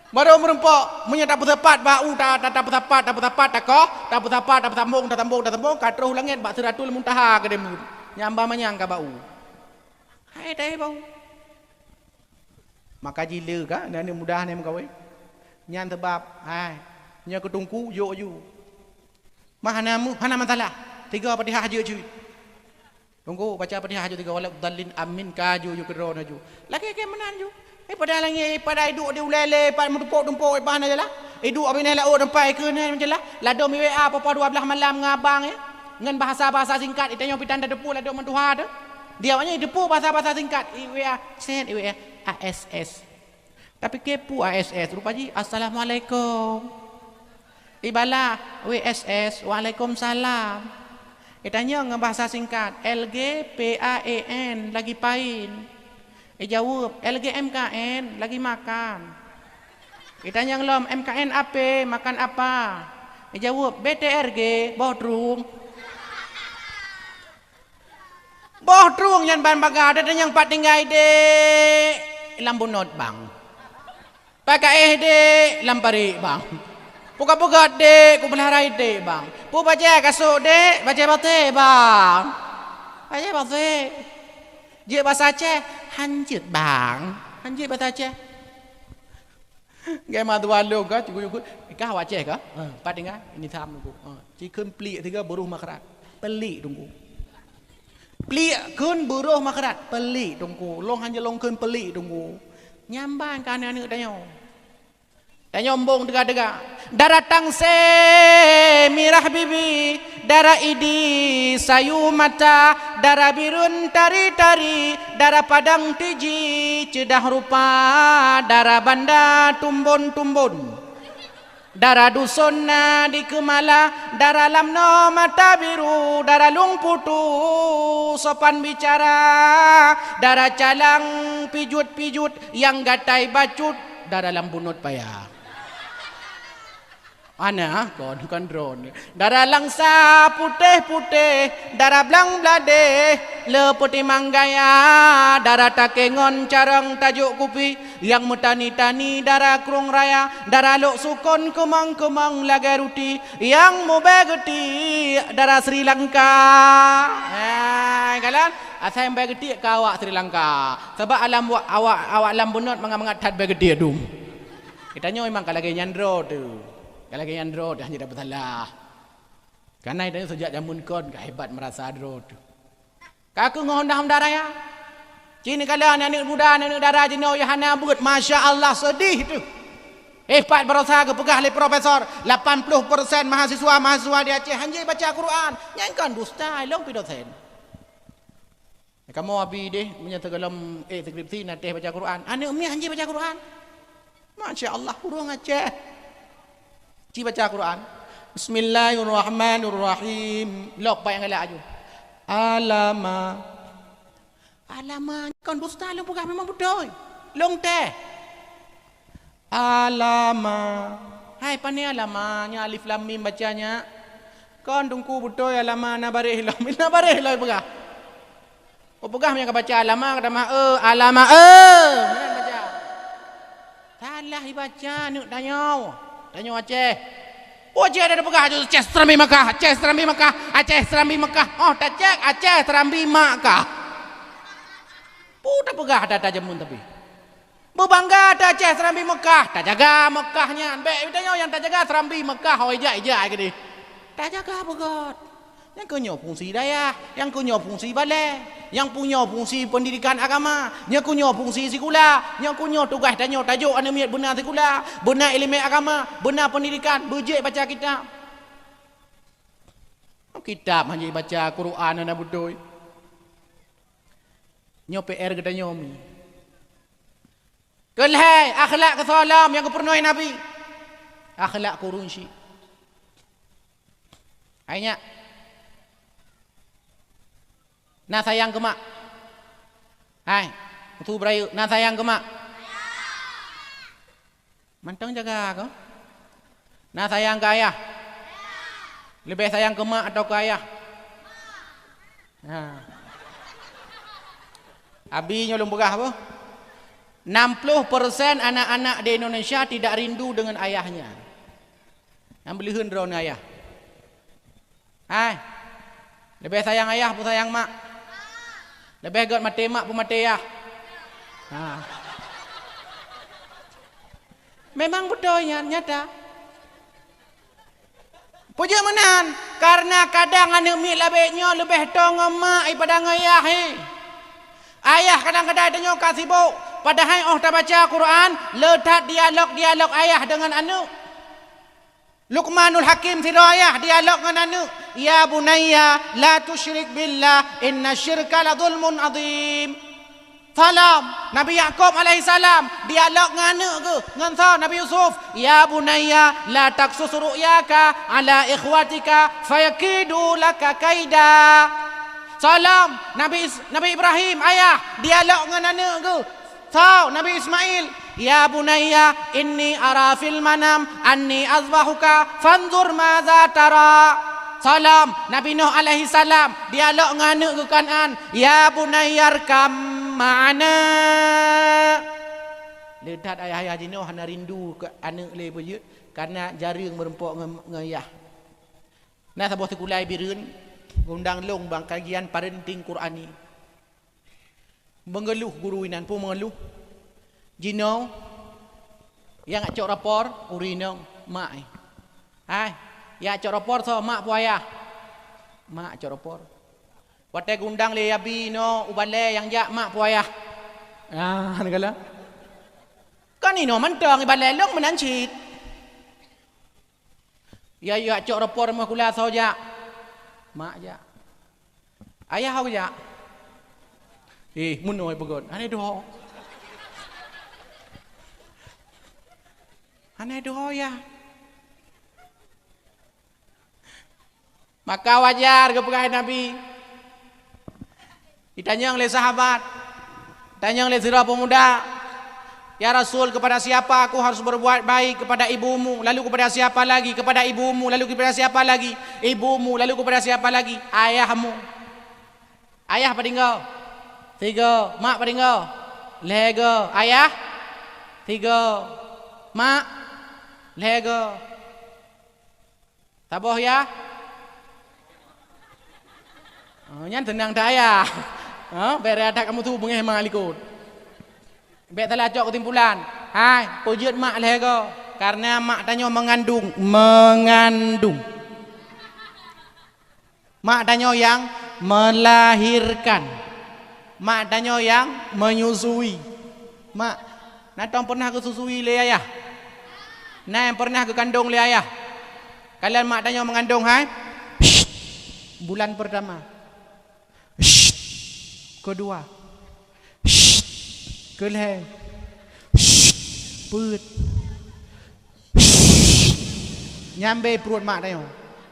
Baru merempak menyata bersepat bau tak bersepat tak kau tak bersepat tak sambung katruh langit bak Siratul Muntaha ke dem. Nyamba manyang ka bau. Hai dah bau. Maka jila ka dan mudah ni mengkawin. Nyan sebab hai nya ketungku yo. Mana masalah 3 Fatihah je cuy. Tunggu baca Fatihah ju 3 wala dallin amin kaju ju kedro ju. Lagi ke menan ju. Padahal lagi pada hidup dia ulele pada tumpuk-tumpuk bahan aja lah. Hidup abis ni lah tempat ke ni macam lah. Lado mi WA apa 12 malam ngabang ya. Ngan bahasa-bahasa singkat itanya pitan dah depu lado mentuha tu. Dia maknya depu bahasa-bahasa singkat. WA send WA ASS. Tapi kepu ASS rupanya assalamualaikum. Ibala WSS waalaikumsalam. Tanya dengan bahasa singkat LGPAN lagi pain. Jawab LGMKN lagi makan. Tanya ngelom MKN apa makan apa. Jawab BTRG bodrung. Bodrung yang ban baga ada yang pat tinggal de lambunot bang. Pakai de lampari bang. Puka-puka dek, ku belarai dek bang. Pu baca kasut dek, baca bate bang. Baca bate. Je bahasa Aceh, hanjit bang. Hanjit bahasa Aceh. Gaya madu walu ka, cikgu-cikgu. Kah awak Aceh ka? Pak dengar, ini tham tunggu. Cikun pelik tiga buruh makarat. Pelik tunggu. Pelik kun buruh makarat. Pelik tunggu. Long hanya long kun pelik tunggu. Nyambang kan anak tanya. Dan nyombong dega-dega. Darah tangse mirah bibi, darah idi sayu mata, darah birun tari-tari, darah padang tiji cedah rupa, darah banda tumbun-tumbun. Darah dusun di kemala, darah lamno mata biru, darah lung putu sopan bicara, darah calang pijut-pijut yang gatai bacut, darah lambunut payah. Ana kon drone. Darah langsa putih-putih, darah belang blade, le putih manggaya, darah takengon carang tajuk kupi, yang metani-tani darah krung raya, darah lok sukon kemang-kemang lagai ruti, yang mubegeti darah Sri Lanka. Kalian asal yang begeti ke awak Sri Lanka. Sebab alam awak alam bunut mengat tad begeti dum. Kita nyo memang kalau lagi nyandro tu. Kalau lagi nyandro dah tidak bersalah. Karena itu sejak zaman kon hebat merasa adro tu. Kaku ngondah darah ya. Cini kalian anak muda anak darah jino Yohana buat masya Allah sedih tu. Hebat berusaha ke pegah oleh profesor 80% mahasiswa di Aceh hanya baca Quran. Nyanyikan dusta long pidosen. Kamu abi deh menyata dalam skripsi nanti baca Quran. Anak umi hanya baca Quran. Masya Allah urung Aceh. Ci baca Quran. Bismillahirrahmanirrahim. Lok bayang elak aju. Alama kan dusta long pegah memang betul. Long teh. Alama. Hai pani alamanya alif lam mim bacanya. Kon tungku betul alama na bareh lam. Na bareh lah pegah. Oh pegah yang baca alama kata mah alama mana baca. Salah dibaca nuk tanya Aceh. Oh Aceh ada pegah Aceh Serambi Makkah, Aceh Serambi Makkah, Aceh Serambi Makkah. Oh tak cek Aceh Serambi Makkah. Pudah pegah ada jamun tapi. Berbangga tak Aceh Serambi Mekah, tak jaga Mekahnya. Baik tanya yang tak jaga Serambi Mekah, oh ijak ke dia. Tak jaga begot. Yang punya fungsi daya, yang punya fungsi balai, yang punya fungsi pendidikan agama, yang punya fungsi sekolah, yang punya tugas tanya tajuk anak benar sekolah, benar ilmu agama, benar pendidikan, bejek baca kitab. Kitab hanya baca Quran anak betul. Nyo PR kita nyomi. Kelhai akhlak kesalam yang kepernuai Nabi. Akhlak kurunsi. Hanya na sayang ke mak. Hai, tu berayu, na sayang ke mak. Mantang jaga kau. Na sayang ke ayah. Lebih sayang ke mak atau ke ayah? Nah. Abi nyolong begah apa? 60% anak-anak di Indonesia tidak rindu dengan ayahnya. Yang belihan drone ayah. Hai. Lebih sayang ayah pun sayang mak. Lebih god mati mak pun mati ayah. Ha. Memang betul nyata. Puja menan. Karena kadang anak mi lebihnya lebih tong mak daripada ayah. Ayah kadang-kadang tanya kasih sibuk. Padahal tak baca Quran, letak dialog ayah dengan anak. Luqmanul Hakim sira ayah dialog dengan anak. Ya bunayya la tusyrik billah inna syirka la zulmun azim. Salam Nabi Yaqub alaihi salam dialog dengan anak ke dengan Nabi Yusuf. Ya bunayya la taqsus ru'yaka ala ikhwatika fayakidu laka kaida. Salam Nabi Ibrahim ayah dialog dengan anak ke. Nabi Ismail, ya bunayya inni ara fil manam anni azbahuka fanzur madza tara. Salam Nabi Nuh alaihi salam dialog dengan anak ke Kanan, ya bunayya arkam ma'ana. Letak ayah-ayah Nuh hana rindu ke anak le beje karena jaring merempok dengan ayah. Nah sabuh sekulai bireun gundang long bang kajian parenting Qurani. Mengeluh guru inan pun mengeluh. Jino yang acok rapor urinong mak. Ya acok rapor so mak pu ayah. Mak acok rapor. Wate gundang le yabi no ubale yang jak mak pu ayah. Negala. Kan ino mentang ibale long menancit. Ya acok rapor mah kula so jak. Mak jak. Ayah hau jak. Mun oi bagon. Ane doh. Ane doh ya. Maka wajar kepada Nabi. Ditanya oleh sahabat. Ditanya oleh sira pemuda. Ya Rasul, kepada siapa aku harus berbuat baik? Kepada ibumu, lalu kepada siapa lagi? Kepada ibumu, lalu kepada siapa lagi? Ibumu, lalu kepada siapa lagi? Ayahmu. Ayah pada engkau. 3, mak pada engkau. Lega, ayah. 3, mak. Lega. Taboh ya. Nyan tenang dah ayah. Bere ada kamu tu bengeh mang alikut. Bek telah cok kesimpulan. Hai, pujud mak lega. Karena mak tanya mengandung. Mak tanya yang melahirkan. Mak tanya yang menyusui. Mak, natong pernah ke susui le ayah? Nah, yang pernah ke kandung le ayah? Kalian mak tanya mengandung, hai? Bulan pertama. Kedua. Keleh. Perut. Nyambe perut mak tanya.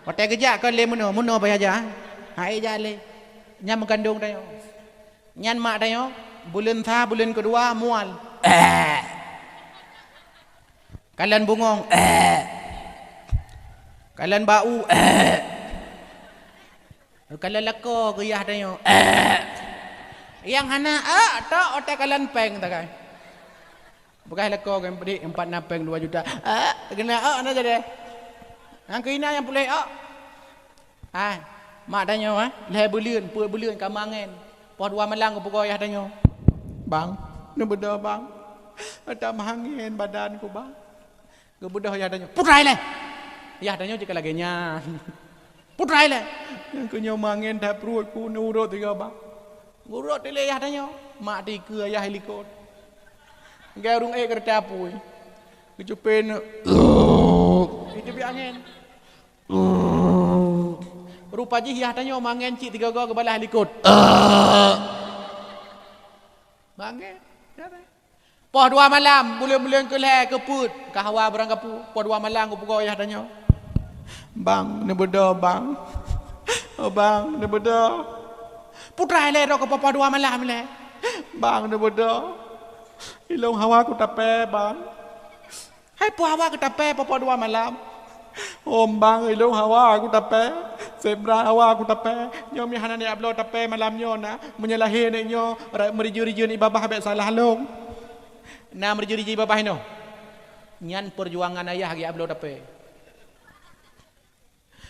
Waktu kejap ke le muno apa aja? Hai jale. Nyam mengandung tanya. Nyan mak tanya, bulan kedua mual. Kalian bungong. Kalian bau. Kalian lako geyah tanya. Yang hana tak otak kalian peng tak kan. Bukan lako kan beri 4 napeng 2 juta. Kena ana jadi. Yang kena yang boleh mak tanya leh bulan kamangen. Pos 2 malang aku pukul ayah tanya. Bang, ni beda bang. Ada mahangin badanku bang. Ke budak ayah tanya. Putrai leh. Ayah tanya jika lagi nyan. Putrai leh. Yang kenyau mangin dah perutku nurut tiga bang. Urut dia ayah tanya. Mak tiga ayah helikot. Garung kereta pui. Kecupin. Itu biar angin. Rupa je ayah tanya mangin cik 3 go ke balah helikot. Mangin. Poh 2 malam, bulan-bulan ke leh keput, kahwa berang kapu. Poh 2 malam aku pukul ayah tanya. Bang, ni beda bang. Bang, ni beda. Putra leh ro ke poh 2 malam leh. Bang, ni beda. Ilong hawa aku tape bang. Hai poh hawa aku tape poh 2 malam. Om bang, ilong hawa aku tape. Sebra hawa aku tape. Nyo mi hanan ni upload tape malam nyo na. Menyalahi ni nyo meriju-riju ni babah habis salah long. Nah merjuri babah ino. Nyan perjuangan ayah gi ablo tape.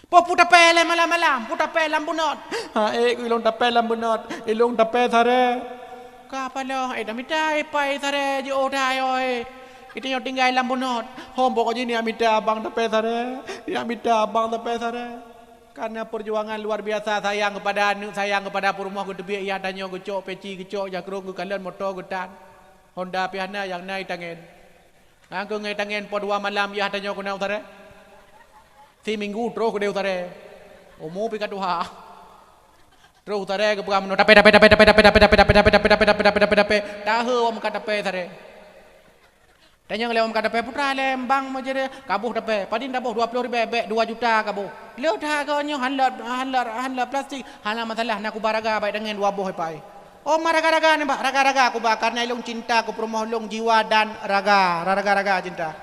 Po puta pe le malam-malam, puta pe lambunot. Ilong tape lambunot, ilong tape sare. Ka palo damita pai sare ji odai oi. Itu yo tinggal lambunot. Hom pokok ni amita abang tape sare. Ya amita abang tape sare. Karena perjuangan luar biasa sayang kepada anak, sayang kepada rumah ke tebi ia tanya gecok peci gecok jakrung ke kalian motor getan Honda piana yang naik tangan. Aku ngai tangan po 2 malam ia tanya ku nau tare. Si minggu terus ku deu tare. Omo pi kaduha. Terus tare ke bukan no tape dah heu om kata tape tare. Tanya ngeleom kata tape putra lembang majere kabuh tape. Padin dabuh 20 ribu bek 2 juta kabuh. Leu dah gonyo hanlat plastik. Hala masalah nak baraga baik dengan 2 boh pai. Oh raga-raga ni mbak, raga-raga aku bak karena ilung cinta aku perumoh long jiwa dan raga cinta.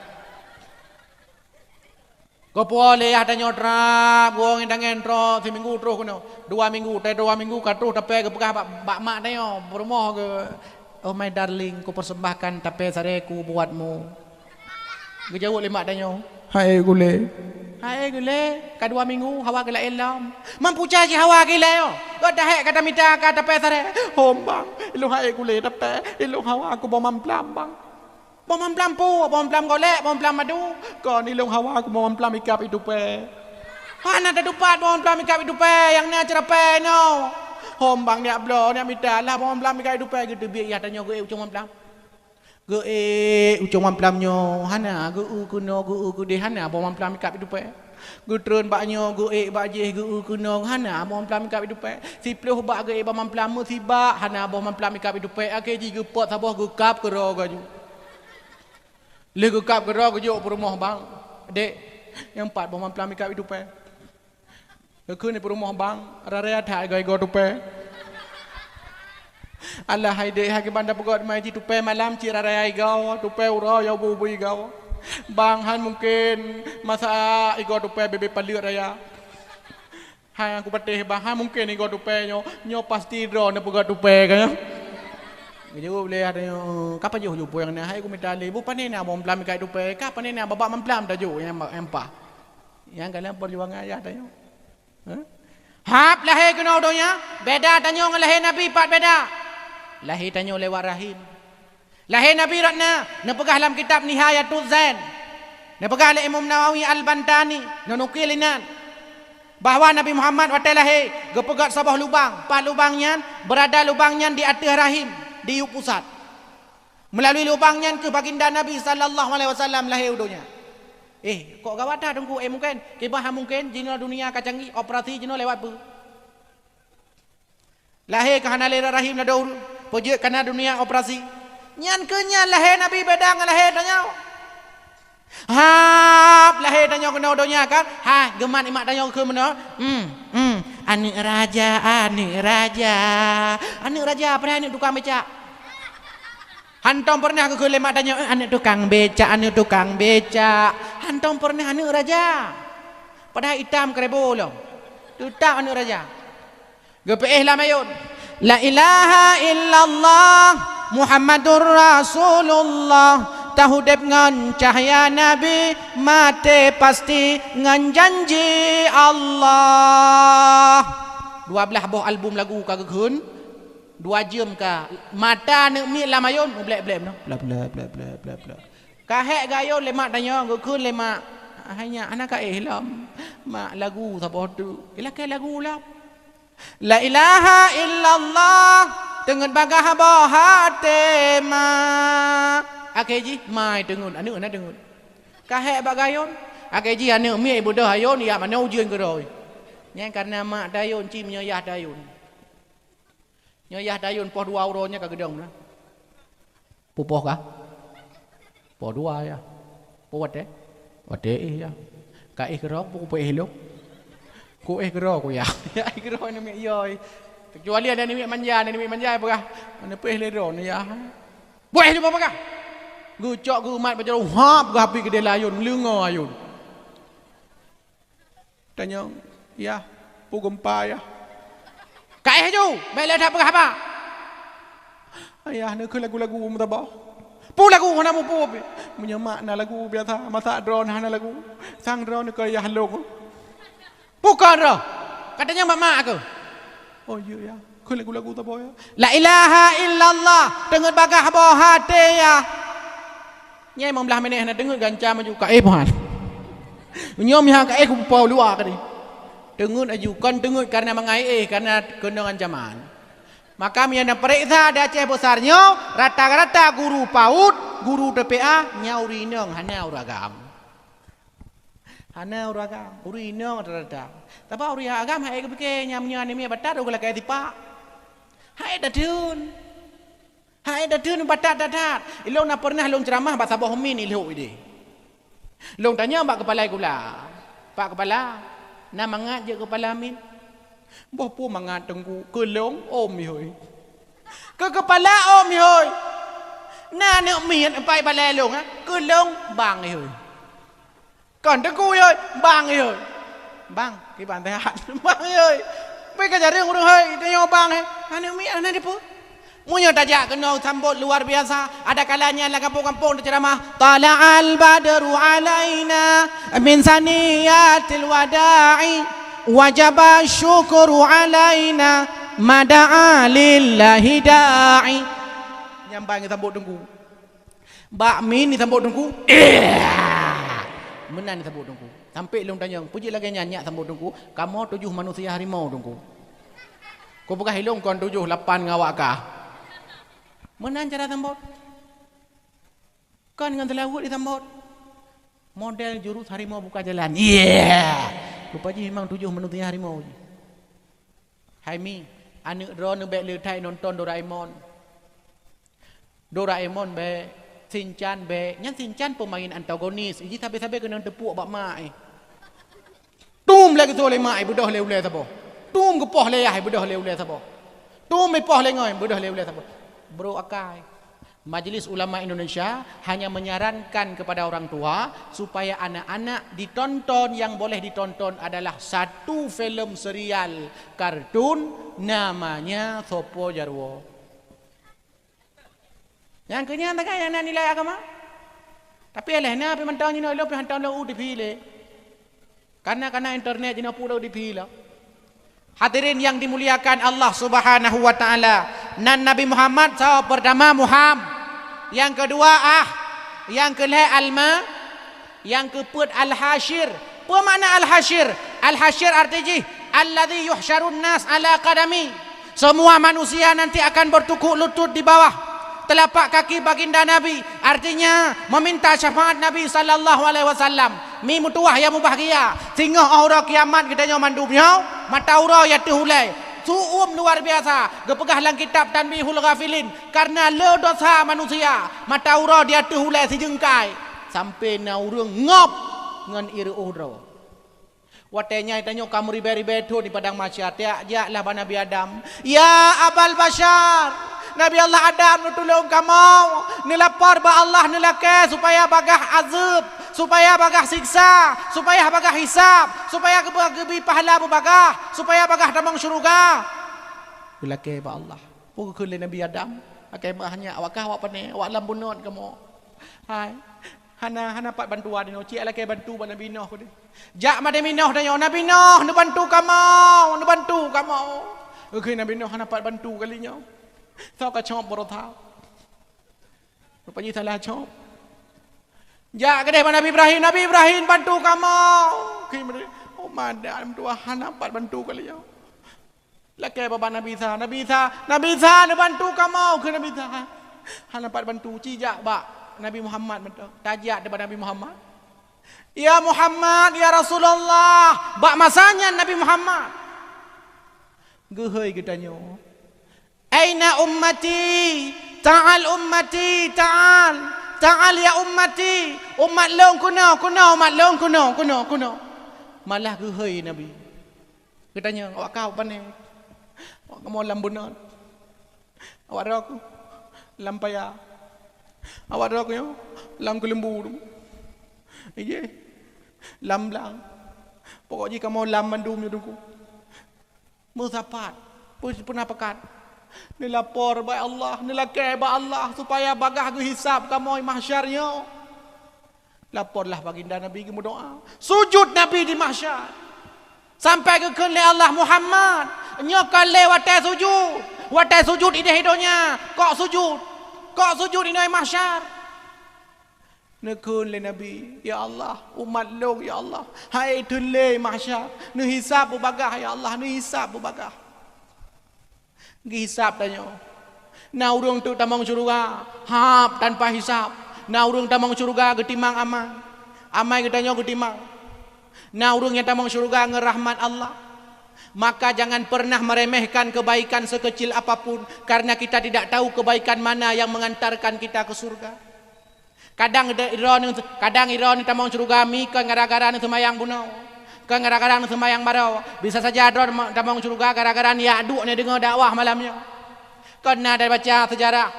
Kau boleh ada nyotra, buang indang entro, seminggu terus kuno, 2 minggu, 2 minggu katu tapi ke pegah bak mak dayo perumoh ke. Oh my darling, ku persembahkan tapi sareku buatmu. Gejauh 5 dayo. Hai gule. Hai gule, ka 2 minggu hawa gila elam. Mampu caci hawa gila yo. Dah hek kata mita kata pe sare. Hombang, ilung hai gule tapi ilung hawa aku bom mamplam bang. Bom mamplam pu, bom mamplam golek, bom mamplam madu. Kon ilung hawa aku bom mamplam ikap itu pe. Hana ada dupat bom mamplam ikap itu pe yang na cara pe no. Hombang ni ablo ni mita lah bom mamplam ikap itu pe gitu biar ya tanya gue ucung mamplam. Gue ucung mamplam nyo hana gue kuno gue de hana bom mamplam ikap itu pe. Gue turun baknyo gue baje gue kuno hana bom mamplam ikap itu pe. Si pluh bak gue bom mamplam si bak hana bom mamplam ikap itu pe. Ake ji gue pot saboh gue kap ke ro gue. Le gue kap ke ro gue jo perumoh bang. Dek yang 4 bom mamplam ikap itu pe. Ke ni perumoh bang rarea thai gue tu pe. Allah hai dek haki banda pegot mai ji tu pe malam ci rarea igau tu pe uro yo bu igau. Bang han mungkin masa igo tu pe bebe palir raya. Hai aku patih bang han mungkin igo tu pe nyo pasti dro ne pegot tu pe kan. Gitu boleh ada kapan jo jupo yang hai aku minta le bu panen na bom plam kai tu pe kapan ni na babak memplam dah jo yang empah. Yang kalian perjuangan ya tanya. Hap lahir kena donya beda tanya dengan lahir Nabi 4 beda. Lahir tanya lewat rahim. Lahir Nabi ratna nepegah dalam kitab Nihayatul Zain. Nepegah oleh Imam Nawawi Al-Bantani nukilinan bahawa Nabi Muhammad waktu lahir gepegat sebuah lubang, 4 lubangnya berada lubangnya di atas rahim di pusat. Melalui lubangnya ke baginda Nabi sallallahu alaihi wasallam lahir dunia. Kok gawat dah tunggu mungkin kibah mungkin jino dunia kacangi operasi jino lewat bu. Lahir ke hanalira rahim na dahulu. Pojok karena dunia operasi. Nyan kenya lahir Nabi beda dengan lahir tanya. Hap lahir tanya kena donya kan. Ha geman imak tanya ke mana? Anak raja. Anak raja pernah anak tukang becak. Hantom pernah ke lemak tanya anak tukang becak. Hantom pernah anak raja. Padahal hitam kerebo loh. Tutak anak raja. Gepeh lah mayun. La ilaha illallah Muhammadur Rasulullah. Tahu dep ngan cahaya Nabi mate pasti ngan janji Allah. 12 buah album lagu kagak kun 2 jam ka mata nek mi lamayun blek no blek kahek gayo lemak tanya kun lemak hanya anak ka ihlam mak lagu sapa tu ilakai lagu lah. La ilaha illallah dengan bagah hati ma akeji mai dengun anu na dengun kahek bagayon akeji anu mi ibu dah ayon ya mana ujian ke roi nya karena mak dayon cim nyoyah dayon poh 2 euronya ka gedong na pupoh ka poh 2 ya poh wate ya ka ikrok pu elok ku ikro ku ya ikro ni mi yoy kecuali ada ni mi manja apa mana peh lero ni ya boleh lu apa kah gucok gu umat baca hap gu hapi ke layun lengo ayun tanya ya pu gempa ya kai haju bele dah apa ayah ni ke lagu-lagu mutabah pu lagu mana mu pu punya makna lagu biasa masa drone hana lagu sang drone ke ya halong. Bukan roh. Katanya mak aku. Oh iya ya. Kau lagu-lagu tak boleh. La ilaha illallah. Dengar bagah bawah hati ya. Nyai mau belah meneh nak dengar ganca maju ka puan. Nyom yang ka ku pau luar ka ni. Tengut aju kon tengut karena mengai karena kena ancaman. Maka miana periksa di Aceh besarnya rata-rata guru PAUD, guru TPA nyauri nang hana uragam. Hana uragam, uri nang rata-rata. Tapi uri agam hai kepike nyamnya ni mi batat ugala kai tipa. Hai datun. Hai datun batat-batat. Ilong na pernah long ceramah bahasa bohmi ni lho ide. Long tanya pak kepala gula. Pak kepala, na mangat je kepala min. Boh pu mangat tengku kelong om hoi. Ke kepala om hoi. Na ne mian pai balai long ah. Kelong bang hoi. Còn tengku hoi bang hoi. Bang, cái bàn tay hạn bang hoi. Pai ka jare urang hoi tanya bang he. Ane mi ana depo. Munya tajak kena sambut luar biasa. Ada kalanya lah kampung-kampung ceramah. Tala'al badru alaina min saniyatil wada'i. Wajaba syukuru alaina mada'a lillahi da'i. Nyampai sambut tengku. Bak min ni sambut tengku. Menan ni sambut tengku. Sampai long tanya, puji lagi nyanyi sambut tengku. Kamu 7 manusia harimau tengku. Kau pegah hilong kon 7 8 ngawak kah? Menan cara sambut. Kan dengan telawut disambut. Model jurus harimau buka jalan. Rupanya memang 7 manusia harimau. Hai mi, anak ron bek le thai nonton Doraemon. Doraemon be Shinchan be, nyan Shinchan pemain antagonis. Iji sabe-sabe kena tepuk bak mai. Tum lagi tu le mai budah le ule sabo. Tum ke poh le ai budah le ule sabo. Tum me poh le ngoi budah le ule sabo. Bro akai. Majelis Ulama Indonesia hanya menyarankan kepada orang tua supaya anak-anak ditonton, yang boleh ditonton adalah satu film serial kartun namanya Sopo Jarwo. Yang kenyatakan yang nak nilai agama. Tapi elehna api mentang ni lo pi hantam lo dipilih. Karena internet jina pulau dipilih. Hadirin yang dimuliakan Allah Subhanahu wa taala. Nan Nabi Muhammad SAW pertama Muhammad. Yang kedua yang kelih alma, yang keempat al-hasyir. Apa makna al-hasyir? Al-hasyir artinya alladzi yuhsyarun nas ala qadami. Semua manusia nanti akan bertukuk lutut di bawah telapak kaki baginda Nabi. Artinya meminta syafaat Nabi sallallahu alaihi wasallam. Mi mutuah ya mubahagia. Sehingga aura kiamat kita nyo mandubnya, mata aura ya tuhulai. Suum luar biasa. Gepegah lang kitab Tanbihul Ghafilin. Karena le dosa manusia, mata aura dia tuhulai sejengkai. Sampai na urang ngop ngan ira ura. Watenya itanyo kamu ribe-ribe tu di padang mahsyar. Ya lah Nabi Adam. Ya Abal Bashar. Nabi Allah Adam nutulung kamu. Nilapar ba Allah nilake supaya bagah azab, supaya bagah siksa, supaya bagah hisab, supaya gebi pahala bagah, supaya bagah damang syurga. Nilake ba Allah. Pukul Nabi Adam. Akai hanya awakah awak pane, awak lambunot kamu. Hai. Hana pat bantuan dino, cik laki bantu ba Nabi Nuh ni. Jak madami Nuh danyo, Nabi Nuh nu bantu kamu, nu bantu kamu. Okey Nabi Nuh hana pat bantu kalinya. Tahu ka chop baru tahu. Rupanya salah chop. Jak kedai Nabi Ibrahim bantu kamu. Okey oh madam Tuhan hana pat bantu kalinya. Laki bapa Nabi Isa nu bantu kamu. Okey Nabi Isa hana pat bantu cijak ba Nabi Muhammad betul. Tajak daripada Nabi Muhammad. Ya Muhammad, ya Rasulullah. Bak masanya Nabi Muhammad. Gehoi kitanya. Aina ummati? Ta'al ummati, ta'al. Ta'al ya ummati. Umat long kuno, umat long kuno. Malah gehoi Nabi. Kitanya, awak kau pane. Awak kamu lambunat. Awak aku lampaya. Awak dah aku lam kelembu tu. Iya. Lam lang. Pokoknya kamu lam mandum tu ku. Musapat. Pernah pekat. Ni lapor by Allah, ni lakai by Allah supaya bagah ke hisab kamu di mahsyarnya. Laporlah baginda Nabi ke doa. Sujud Nabi di mahsyar. Sampai ke kele Allah Muhammad. Nyokal lewat sujud. Watai sujud ide hidonya. Kok sujud ini mahsyar. Nekun le Nabi, ya Allah, umat long ya Allah. Hai tule mahsyar, nu hisab bagah ya Allah, nu hisab bagah. Gi hisab tanya. Na urang tu tamang syurga, hap tanpa hisab. Na urang tamang syurga getimang aman. Amai katanya getimang. Na urang yang tamang syurga ngerahmat Allah. Maka jangan pernah meremehkan kebaikan sekecil apapun, karena kita tidak tahu kebaikan mana yang mengantarkan kita ke surga. Kadang iron tamang syurga mi kan gara-gara nu semayang bunau. Kan gara-gara nu semayang barau. Bisa saja iron tamang syurga gara-gara ni aduk ni dengar dakwah malamnya. Karena ada baca sejarah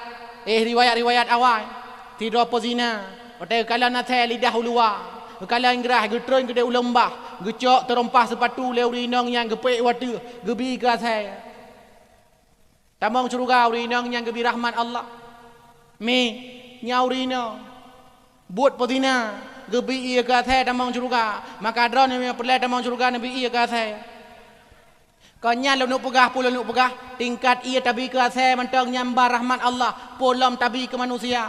riwayat-riwayat awal. Tidak pozina. Otak kalau nak lidah ulua. Kalau ingrah getron gede ulembah. Gecok terompah sepatu leu rinong yang gepek watu. Gebi ke saya. Tamang syurga rinong yang gebi rahmat Allah. Mi nyau rinong. Buat potina gebi ia kata tamang syurga, maka drone yang perlu tamang syurga nabi ia kata. Kanya lalu pegah pula lalu pegah tingkat ia tabi kata mentang nyambar rahmat Allah polam tabi ke manusia.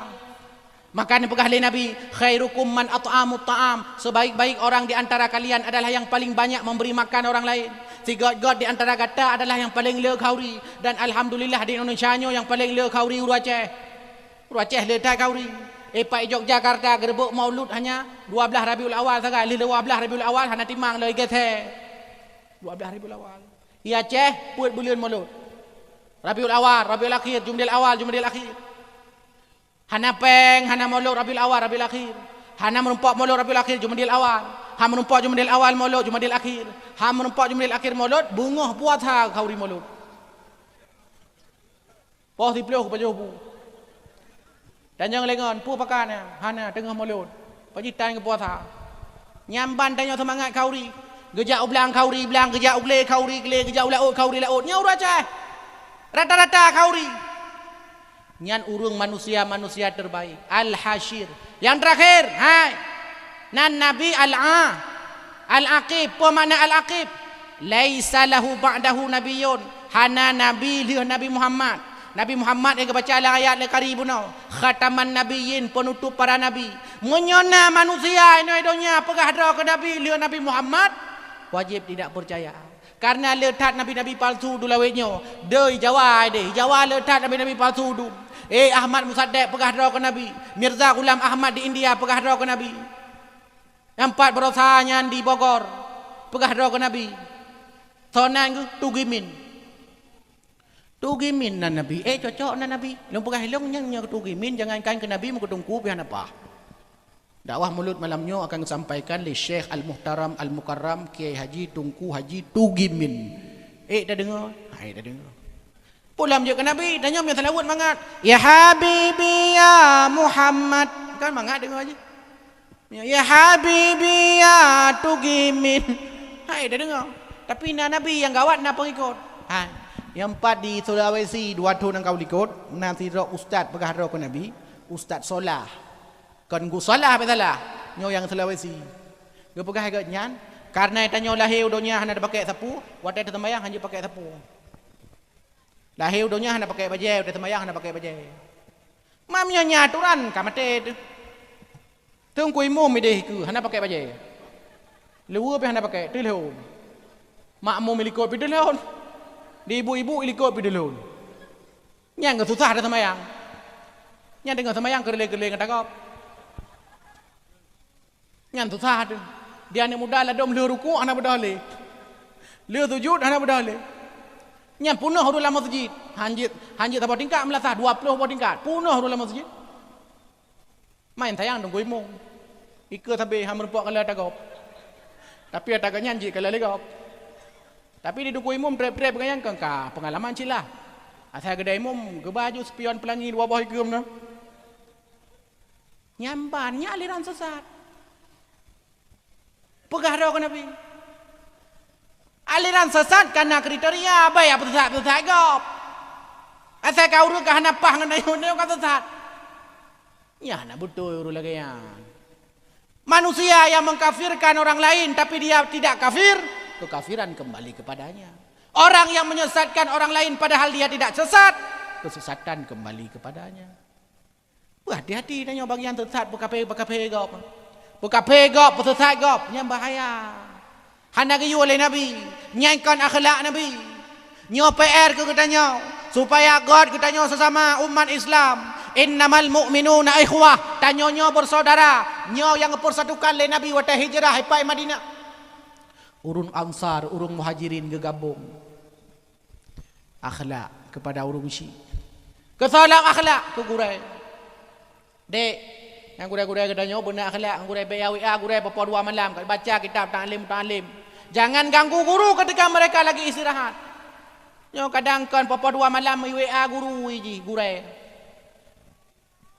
Maka ni pegah le nabi khairukum man at'amu ta'am, sebaik-baik orang di antara kalian adalah yang paling banyak memberi makan orang lain. Si god di antara kata adalah yang paling le khauri, dan alhamdulillah di Indonesia yang paling le khauri Aceh. Aceh le tak khauri. Pak Yogyakarta gerbuk maulud hanya 12 Rabiul Awal saja. 12 Rabiul Awal hanya timang lagi kete. 12 Rabiul Awal. Ia Aceh buat bulan maulud. Rabiul Awal, Rabiul Akhir, Jumadil Awal, Jumadil Akhir. Hana peng, hana maulud Rabiul Awal, Rabiul Akhir. Hana merumpak maulud Rabiul Akhir, Jumadil Awal. Ha merumpak Jumadil Awal maulud, Jumadil Akhir. Ha merumpak Jumadil Akhir maulud, bungoh puasa kauri maulud. Poh diploh ke pajoh bu. Dan jangan lengan, pu pakan hana tengah maulud. Pajitan ke puasa. Nyamban tanya semangat kauri. Gejak ulang kauri, belang gejak ugle kauri, gejak ulaut kauri laut. Nyau Aceh. Rata-rata kauri. Nyan urung manusia terbaik. Al-Hashir. Yang terakhir, hai. Nan Nabi Al-Aqib. Apa makna Al-Aqib? Laisa lahu ba'dahu nabiyyun. Hana Nabi lihat Nabi Muhammad. Nabi Muhammad yang baca ayat le karibuna khataman nabiyyin, penutup para nabi. Menyona manusia ini dunia pegah ada ke nabi lihat Nabi Muhammad wajib tidak percaya. Karena letak nabi-nabi palsu du lawetnya. Dei Jawa letak nabi-nabi palsu du. Ahmad Musaddiq pegah ada ke nabi. Mirza Ghulam Ahmad di India pegah ada ke nabi. Empat berosanya di Bogor pegah ada ke nabi. Sonan Tugimin. Tugimin na Nabi. Cocok na Nabi. Long pagah hilong nya tugimin jangankan ke Nabi mo kutungku bihan apa. Dakwah mulut malamnya akan sampaikan li Syekh Al-Muhtaram Al-Mukarram Kiai Haji Tungku Haji Tugimin. Dah dengar? Dah dengar. Pulam je ke Nabi, tanya yang salawat mangat. Ya Habibi ya Muhammad. Kan mangat dengar aja. Ya Habibi ya Tugimin. Dah dengar. Tapi Nabi yang gawat nak pengikut. Yang empat di Sulawesi, 2 tahun engkau likut. Nanti roh ustaz pegah roh ke Nabi. Ustaz Solah. Kan gu Solah apa salah? Nyo yang Sulawesi. Gue pegah ke nyan. Karena tanya lahir dunia hanya pakai sapu. Wadah tertembayang hanya pakai sapu. Lahir dunia hanya pakai bajai. Wadah tertembayang hanya pakai bajai. Mamnya nyaturan kamate tu. Tunggu imum ideh ke hanya pakai bajai. Lewu pe hanya pakai telehon. Makmum milikot pe telehon. Di ibu-ibu ilikot pi dulu. Nyang ke susah ada semayang. Nyang dengan semayang kerele-kerele ngetakop. Nyang susah ada. Dia anak muda lah dom le ruku anak muda le. Le sujud anak muda le. Nyang punah dalam masjid. Hanjit apa tingkat melasah 20 apa tingkat. Punah dalam masjid. Main sayang tunggu imung. Ika sampai ham merupok kalau takop. Tapi ada nyanyi kalau legop. Tapi di duku imum trep-trep dengan yang kengkah pengalaman cilah. Asal kedai imum ke baju spion pelangi dua bawah ikum na. Nyambannya aliran sesat. Pegah dah ke Nabi. Aliran sesat karena kriteria apa ya sesat gop. Asal kau urut ke hanapah dengan ayun kau sesat. Ya nak betul urut lagi ya. Manusia yang mengkafirkan orang lain tapi dia tidak kafir. Kekafiran kembali kepadanya. Orang yang menyesatkan orang lain padahal dia tidak sesat, kesesatan kembali kepadanya. Hati-hati tanya bagian tersesat berkape gop. Berkape gop, tersesat gop, yang bahaya. Hana ke oleh Nabi, nyaingkan akhlak Nabi. Nyo PR ke katanya supaya God katanya sesama umat Islam. Innamal mu'minuna ikhwah. Tanyo bersaudara. Nyo yang persatukan le Nabi waktu hijrah hai Madinah. Urun Ansar, urung Muhajirin gegabung. Akhlak kepada urung Syi. Kesalam akhlak ke gurai. Dek, yang gurai-gurai katanya benar akhlak, yang gurai BWA, gurai papa 2 malam, baca kitab ta'lim. Jangan ganggu guru ketika mereka lagi istirahat. Nyo kadang kan papa 2 malam WA guru iji gurai.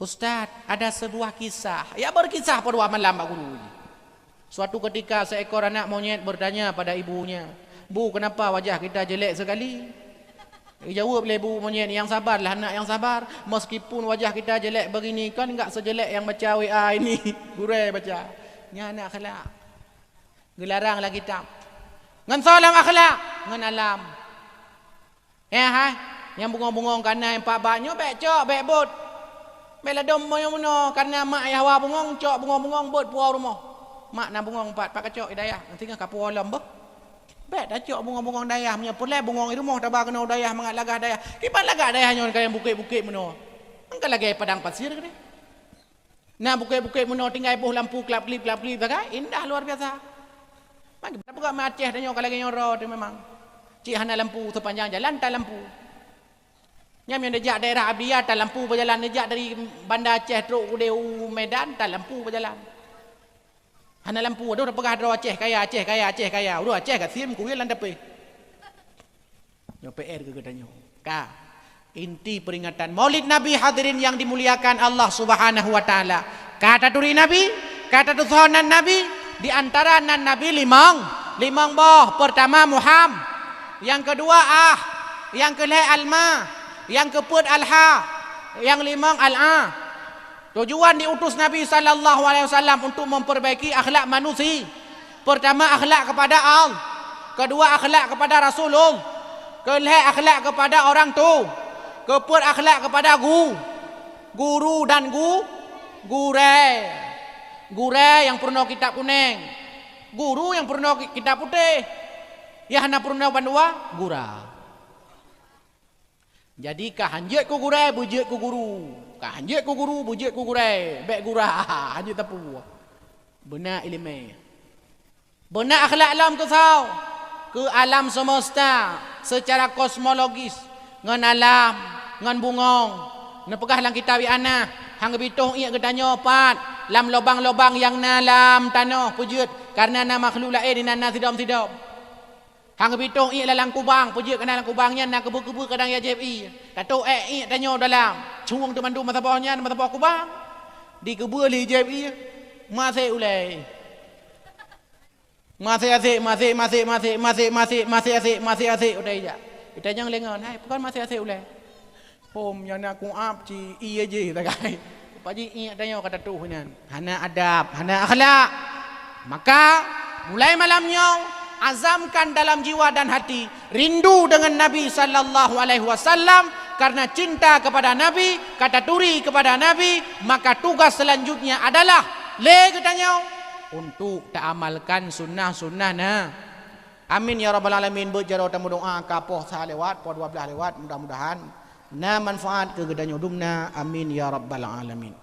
Ustaz, ada sebuah kisah. Ya berkisah pada 2 malam pak guru. Suatu ketika seekor anak monyet bertanya pada ibunya, "Bu, kenapa wajah kita jelek sekali?" Jawab oleh ibu monyet, "Yang sabarlah anak, yang sabar. Meskipun wajah kita jelek begini, kan enggak sejelek yang baca WA ini." Gurai baca. Nya anak akhlak. Gelarang lagi tak. Ngan salam akhlak, ngan alam. Yang bungong-bungong kana yang pak banyo bek cok bek bot. Bela dom moyo mono karena mak ayah wa bungong cok bungong-bungong bot puau rumah. Mak na bungong 4 pak kacok hidayah. Nanti kan kapu alam bah. Bet dah cok bungong-bungong dayah punya pulai bungong di rumah tabah kena dayah mangat lagah dayah. Kipan lagah dayah nyon kaya bukit-bukit mono. Engka lagi padang pasir ke ni. Nah bukit-bukit mono tinggal buh lampu klap-klip tak indah luar biasa. Magi berapa gak Aceh dah nyon lagi nyoro tu memang. Cik hana lampu sepanjang jalan tak lampu. Nyam yang dejak daerah Abdiyah tak lampu berjalan, dejak dari Bandar Aceh teruk Udeu Medan tak lampu berjalan. Hana lampu ada orang pegah Aceh kaya. Udah Aceh kat sim kuil lan depe. Yo PR ke katanya. Ka. Inti peringatan Maulid Nabi hadirin yang dimuliakan Allah Subhanahu wa taala. Kata turi Nabi, kata tuhanan Nabi, di antara nan Nabi limang boh. Pertama Muhammad, yang kedua yang kelih alma, yang keempat alha, yang limang al-a. Tujuan diutus Nabi sallallahu alaihi wasallam untuk memperbaiki akhlak manusia. Pertama akhlak kepada Allah, kedua akhlak kepada Rasulullah, kelih akhlak kepada orang tu, keempat akhlak kepada guru dan gurai. Gurai yang purno kitab kuning, guru yang purno kitab putih. Ya hana purno bandua gura. Jadi kahanjet ku gurai, bujet ku guru. Kahanjet ku guru, bujet ku gurai. Bek gurah, hanjet tapu. Benar ilmu. Benar akhlak alam tu sao. Ke alam semesta secara kosmologis. Ngan alam, ngan bungong. Nepegah lang kita wi ana. Hang bitung iya gedanya pat. Lam lobang-lobang yang nalam tanah pujut. Karena na makhluk lain nana sidom-sidom. Hang bitung iya lalang kubang, pujut kena lalang kubangnya nak kebu-kebu kadang ya JFI. Tato iya tanyo dalam. Cuang tu mandu masa bawahnya masa bawah kubang. Di kebu li JFI. Masih ulai. Masih asik udah ya. Kita jangan lengan. Hai, bukan masih asik ulai. Pom yang nak kuap ci iya je tak kai. Paji iya tanyo kata tu hunan. Hana adab, hana akhlak. Maka mulai malamnya azamkan dalam jiwa dan hati rindu dengan Nabi sallallahu alaihi wasallam, karena cinta kepada Nabi, kata turi kepada Nabi, maka tugas selanjutnya adalah katanya untuk amalkan sunnah-sunnah nah. Amin ya rabbal alamin. Berjaro tamu doa kapoh sah lewat, po 12 lewat, mudah-mudahan na manfaat ke gedanya dumna. Amin ya rabbal alamin.